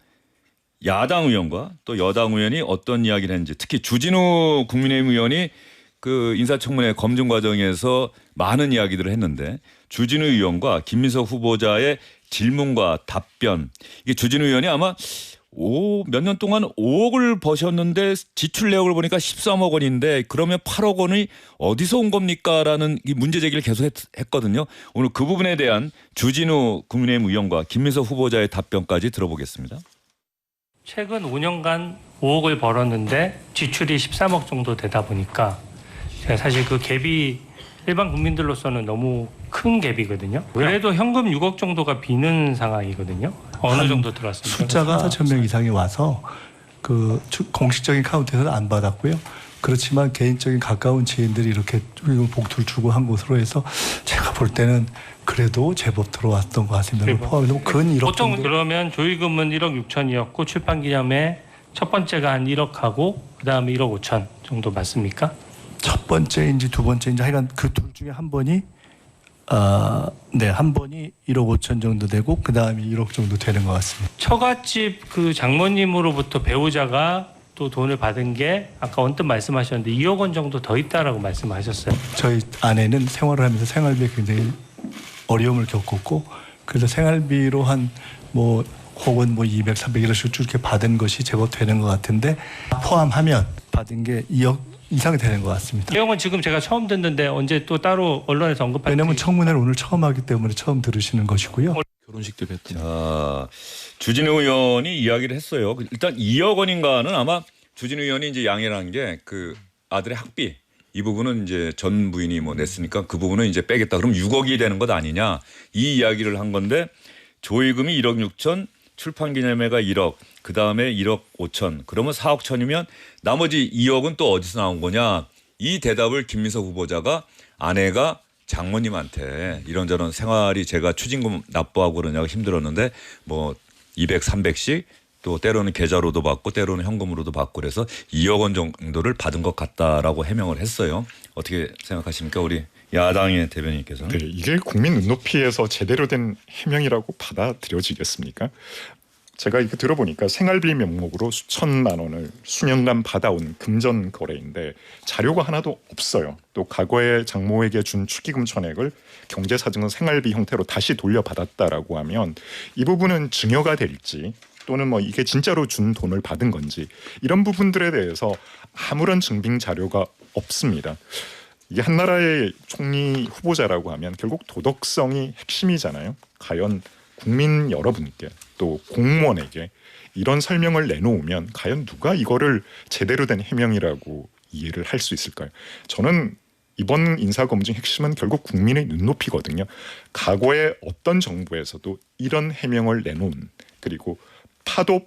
야당 의원과 또 여당 의원이 어떤 이야기를 했는지 특히 주진우 국민의힘 의원이 그 인사청문회 검증 과정에서 많은 이야기들을 했는데 주진우 의원과 김민석 후보자의 질문과 답변 이게 주진우 의원이 아마 몇 년 동안 5억을 버셨는데 지출 내역을 보니까 13억 원인데 그러면 8억 원이 어디서 온 겁니까? 라는 이 문제 제기를 계속 했거든요. 오늘 그 부분에 대한 주진우 국민의힘 의원과 김민석 후보자의 답변까지 들어보겠습니다. 최근 5년간 5억을 벌었는데 지출이 13억 정도 되다 보니까 제가 사실 그 갭이 일반 국민들로서는 너무 큰 갭이거든요. 그래도 현금 6억 정도가 비는 상황이거든요. 어느 정도 들어왔습니까? 숫자가 4,000명 이상이 와서 그 공식적인 카운트에서는 안 받았고요. 그렇지만 개인적인 가까운 지인들이 이렇게 봉투를 주고 한 곳으로 해서 제가 볼 때는 그래도 제법 들어왔던 것 같습니다. 포함해서 근 1억 보통 정도. 그러면 조의금은 1억 6천이었고 출판기념회 첫 번째가 한 1억 하고 그다음에 1억 5천 정도 맞습니까? 첫 번째인지 두 번째인지 하여간 그 둘 중에 한 번이 한 번이 1억 5천 정도 되고 그다음이 1억 정도 되는 것 같습니다. 처갓집 그 장모님으로부터 배우자가 또 돈을 받은 게 아까 언뜻 말씀하셨는데 2억 원 정도 더 있다라고 말씀하셨어요. 저희 아내는 생활을 하면서 생활비에 굉장히 어려움을 겪었고 그래서 생활비로 한 혹은 200, 300 이런 식으로 이렇게 받은 것이 제법 되는 것 같은데 포함하면 받은 게 2억 이상이 되는 것 같습니다. 이 내용은 지금 제가 처음 듣는데 언제 또 따로 언론에서 언급할 왜냐하면 청문회를 오늘 처음 하기 때문에 처음 들으시는 것이고요. 결혼식 때 뵀던. 자, 주진우 의원이 이야기를 했어요. 일단 2억 원인가는 아마 주진우 의원이 이제 양해를 한 게 그 아들의 학비 이 부분은 이제 전 부인이 냈으니까 그 부분은 이제 빼겠다. 그럼 6억이 되는 것 아니냐 이 이야기를 한 건데 조의금이 1억 6천 출판기념회가 1억 그다음에 1억 5천 그러면 4억 천이면 나머지 2억은 또 어디서 나온 거냐 이 대답을 김민석 후보자가 아내가 장모님한테 이런저런 생활이 제가 추징금 납부하고 그러냐고 힘들었는데 200, 300씩 또 때로는 계좌로도 받고 때로는 현금으로도 받고 그래서 2억 원 정도를 받은 것 같다라고 해명을 했어요. 어떻게 생각하십니까 우리 야당의 대변인께서는? 네, 이게 국민 눈높이에서 제대로 된 해명이라고 받아들여지겠습니까? 제가 이거 들어보니까 생활비 명목으로 수천만 원을 수년간 받아온 금전 거래인데 자료가 하나도 없어요. 또 과거에 장모에게 준 축의금 전액을 경제사정은 생활비 형태로 다시 돌려받았다라고 하면 이 부분은 증여가 될지 또는 이게 진짜로 준 돈을 받은 건지 이런 부분들에 대해서 아무런 증빙 자료가 없습니다. 이게 한 나라의 총리 후보자라고 하면 결국 도덕성이 핵심이잖아요. 과연 국민 여러분께 또 공무원에게 이런 설명을 내놓으면 과연 누가 이거를 제대로 된 해명이라고 이해를 할 수 있을까요? 저는 이번 인사검증 핵심은 결국 국민의 눈높이거든요. 과거에 어떤 정부에서도 이런 해명을 내놓은 그리고 파도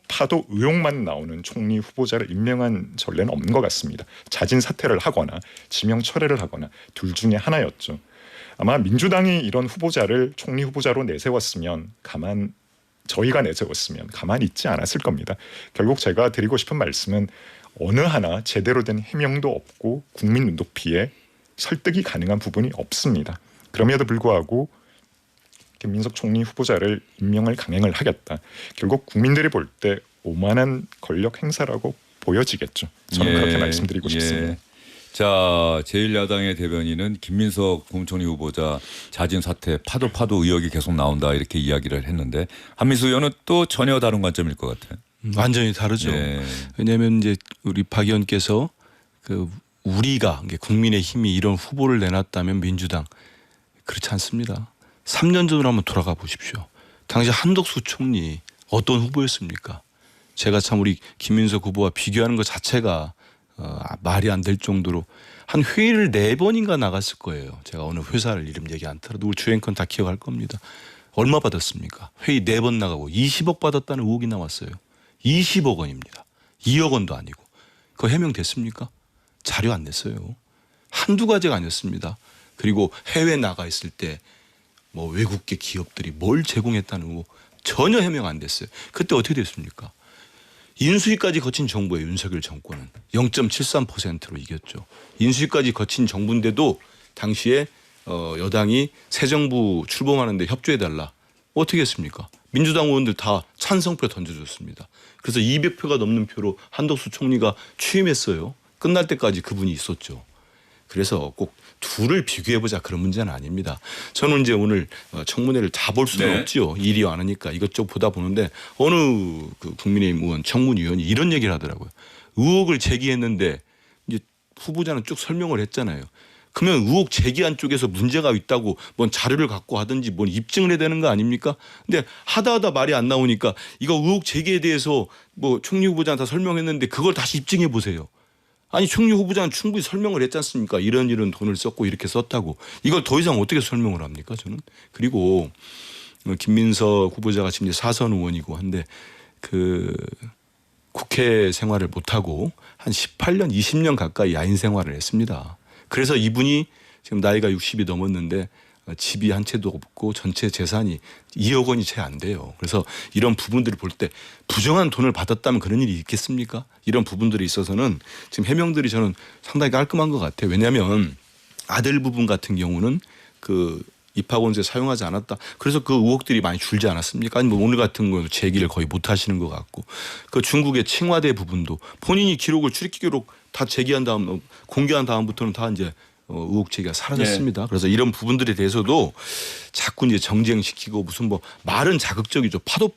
의혹만 나오는 총리 후보자를 임명한 전례는 없는 것 같습니다. 자진 사퇴를 하거나 지명 철회를 하거나 둘 중에 하나였죠. 아마 민주당이 이런 후보자를 총리 후보자로 내세웠으면 저희가 내세웠으면 가만히 있지 않았을 겁니다. 결국 제가 드리고 싶은 말씀은 어느 하나 제대로 된 해명도 없고 국민 눈높이에 설득이 가능한 부분이 없습니다. 그럼에도 불구하고 김민석 총리 후보자를 임명을 강행을 하겠다. 결국 국민들이 볼 때 오만한 권력 행사라고 보여지겠죠. 저는 그렇게 말씀드리고 싶습니다. 자, 제1야당의 대변인은 김민석 국무총리 후보자 자진 사퇴 파도 의혹이 계속 나온다 이렇게 이야기를 했는데 한민수 의원은 또 전혀 다른 관점일 것 같아요. 완전히 다르죠. 네. 왜냐하면 이제 우리 박 의원께서 그 우리가 국민의힘이 이런 후보를 내놨다면 민주당 그렇지 않습니다. 3년 전으로 한번 돌아가 보십시오. 당시 한덕수 총리 어떤 후보였습니까? 제가 참 우리 김민석 후보와 비교하는 것 자체가 말이 안 될 정도로 한 회의를 4번인가 나갔을 거예요. 제가 어느 회사를 이름 얘기 안 하더라도 우리 주앵커는 다 기억할 겁니다. 얼마 받았습니까? 회의 4번 나가고 20억 받았다는 의혹이 나왔어요. 20억 원입니다. 2억 원도 아니고. 그거 해명됐습니까? 자료 안 냈어요. 한두 가지가 아니었습니다. 그리고 해외 나가 있을 때 뭐 외국계 기업들이 뭘 제공했다는 거 전혀 해명 안 됐어요. 그때 어떻게 됐습니까? 인수위까지 거친 정부의 윤석열 정권은 0.73%로 이겼죠. 인수위까지 거친 정부인데도 당시에 여당이 새 정부 출범하는데 협조해달라. 어떻게 했습니까? 민주당 의원들 다 찬성표 던져줬습니다. 그래서 200표가 넘는 표로 한덕수 총리가 취임했어요. 끝날 때까지 그분이 있었죠. 그래서 꼭 둘을 비교해보자 그런 문제는 아닙니다. 저는 이제 오늘 청문회를 다 볼 수는 없지요. 일이 많으니까 이것저것 보다 보는데 어느 그 국민의힘 의원 청문위원이 이런 얘기를 하더라고요. 의혹을 제기했는데 이제 후보자는 쭉 설명을 했잖아요. 그러면 의혹 제기한 쪽에서 문제가 있다고 뭔 자료를 갖고 하든지 뭔 입증을 해야 되는 거 아닙니까? 근데 하다 말이 안 나오니까 이거 의혹 제기에 대해서 뭐 총리 후보자한테 설명했는데 그걸 다시 입증해 보세요. 아니 총리 후보자는 충분히 설명을 했지 않습니까? 이런 돈을 썼고 이렇게 썼다고. 이걸 더 이상 어떻게 설명을 합니까 저는. 그리고 김민석 후보자가 지금 이제 4선 의원이고 한데 그 국회 생활을 못하고 한 18년 20년 가까이 야인 생활을 했습니다. 그래서 이분이 지금 나이가 60이 넘었는데 집이 한 채도 없고 전체 재산이 2억 원이 채 안 돼요. 그래서 이런 부분들을 볼 때 부정한 돈을 받았다면 그런 일이 있겠습니까? 이런 부분들이 있어서는 지금 해명들이 저는 상당히 깔끔한 것 같아요. 왜냐하면 아들 부분 같은 경우는 그 입학원세 사용하지 않았다. 그래서 그 의혹들이 많이 줄지 않았습니까? 아니 뭐 오늘 같은 경우도 제기를 거의 못 하시는 것 같고 그 중국의 칭화대 부분도 본인이 기록을 출입기 기록 다 제기한 다음 공개한 다음부터는 다 이제 의혹 제기가 사라졌습니다. 네. 그래서 이런 부분들에 대해서도 자꾸 이제 정쟁시키고 무슨 뭐 말은 자극적이죠. 파도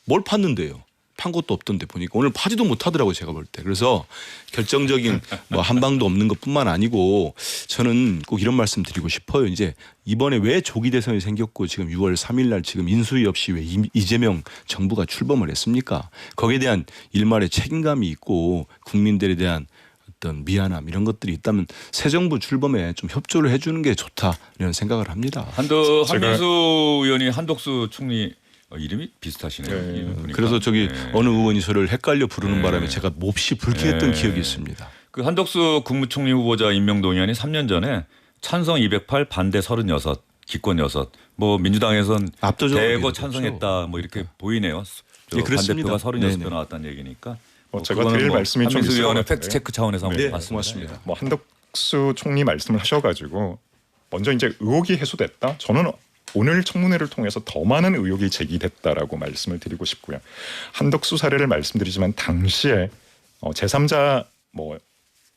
뭘 팠는데요. 판 것도 없던데 보니까 오늘 파지도 못하더라고요. 제가 볼 때. 그래서 결정적인 뭐 한방도 없는 것뿐만 아니고 저는 꼭 이런 말씀 드리고 싶어요. 이제 이번에 왜 조기 대선이 생겼고 지금 6월 3일 날 지금 인수위 없이 왜 이재명 정부가 출범을 했습니까? 거기에 대한 일말의 책임감이 있고 국민들에 대한 어떤 미안함 이런 것들이 있다면 새 정부 출범에 좀 협조를 해주는 게 좋다 이런 생각을 합니다. 한민수 의원이 한덕수 총리 이름이 비슷하시네요. 네. 그래서 저기 어느 의원이 저를 헷갈려 부르는 바람에 제가 몹시 불쾌했던 기억이 있습니다. 그 한덕수 국무총리 후보자 임명 동의안이 3년 전에 찬성 208 반대 36 기권 6 뭐 민주당에선 대거 찬성했다 뭐 이렇게 보이네요. 네, 반대표가 36표 나왔다는 얘기니까. 제가 드릴 말씀이 좀 한민수 의원의 있어요. 팩트 체크 차원에서 한번 봤습니다. 고맙습니다. 뭐 한덕수 총리 말씀을 하셔가지고 먼저 이제 의혹이 해소됐다. 저는 오늘 청문회를 통해서 더 많은 의혹이 제기됐다라고 말씀을 드리고 싶고요. 한덕수 사례를 말씀드리지만 당시에 제3자 뭐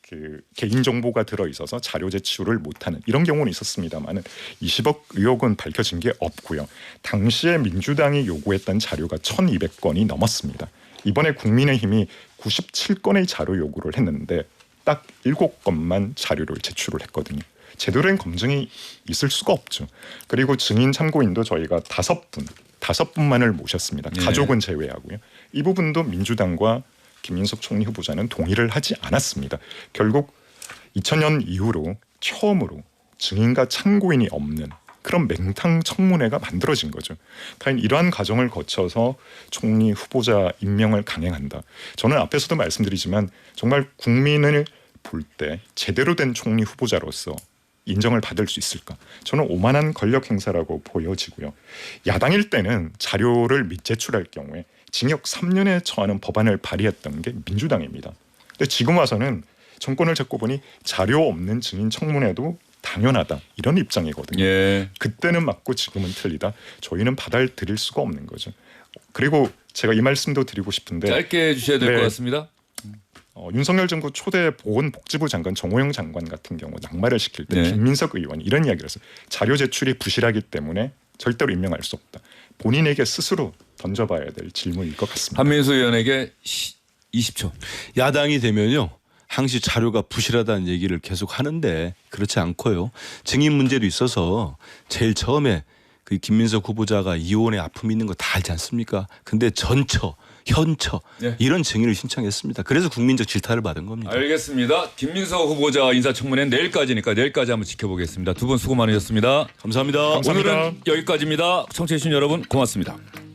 그 개인 정보가 들어 있어서 자료 제출을 못하는 이런 경우는 있었습니다만은 20억 의혹은 밝혀진 게 없고요. 당시에 민주당이 요구했던 자료가 1,200건이 넘었습니다. 이번에 국민의힘이 97건의 자료 요구를 했는데 딱 7건만 자료를 제출을 했거든요. 제대로 된 검증이 있을 수가 없죠. 그리고 증인 참고인도 저희가 5분만을 모셨습니다. 가족은 제외하고요. 이 부분도 민주당과 김민석 총리 후보자는 동의를 하지 않았습니다. 결국 2000년 이후로 처음으로 증인과 참고인이 없는 그런 맹탕 청문회가 만들어진 거죠. 과연 이러한 과정을 거쳐서 총리 후보자 임명을 강행한다. 저는 앞에서도 말씀드리지만 정말 국민을 볼 때 제대로 된 총리 후보자로서 인정을 받을 수 있을까? 저는 오만한 권력 행사라고 보여지고요. 야당일 때는 자료를 미제출할 경우에 징역 3년에 처하는 법안을 발의했던 게 민주당입니다. 근데 지금 와서는 정권을 잡고 보니 자료 없는 증인 청문회도 당연하다 이런 입장이거든요. 그때는 맞고 지금은 틀리다. 저희는 받아들일 수가 없는 거죠. 그리고 제가 이 말씀도 드리고 싶은데 짧게 해주셔야 될 것 같습니다. 윤석열 정부 초대 보건복지부 장관 정호영 장관 같은 경우 낙마를 시킬 때 네. 김민석 의원이 이런 이야기를 했어요. 자료 제출이 부실하기 때문에 절대로 임명할 수 없다. 본인에게 스스로 던져봐야 될 질문일 것 같습니다. 한민수 의원에게 20초. 야당이 되면요. 항시 자료가 부실하다는 얘기를 계속 하는데 그렇지 않고요. 증인 문제도 있어서 제일 처음에 그 김민석 후보자가 이혼의 아픔이 있는 거 다 알지 않습니까? 근데 전처, 현처 네. 이런 증인을 신청했습니다. 그래서 국민적 질타를 받은 겁니다. 알겠습니다. 김민석 후보자 인사청문회는 내일까지니까 내일까지 한번 지켜보겠습니다. 두 분 수고 많으셨습니다. 감사합니다. 감사합니다. 오늘은 여기까지입니다. 청취해주신 여러분 고맙습니다.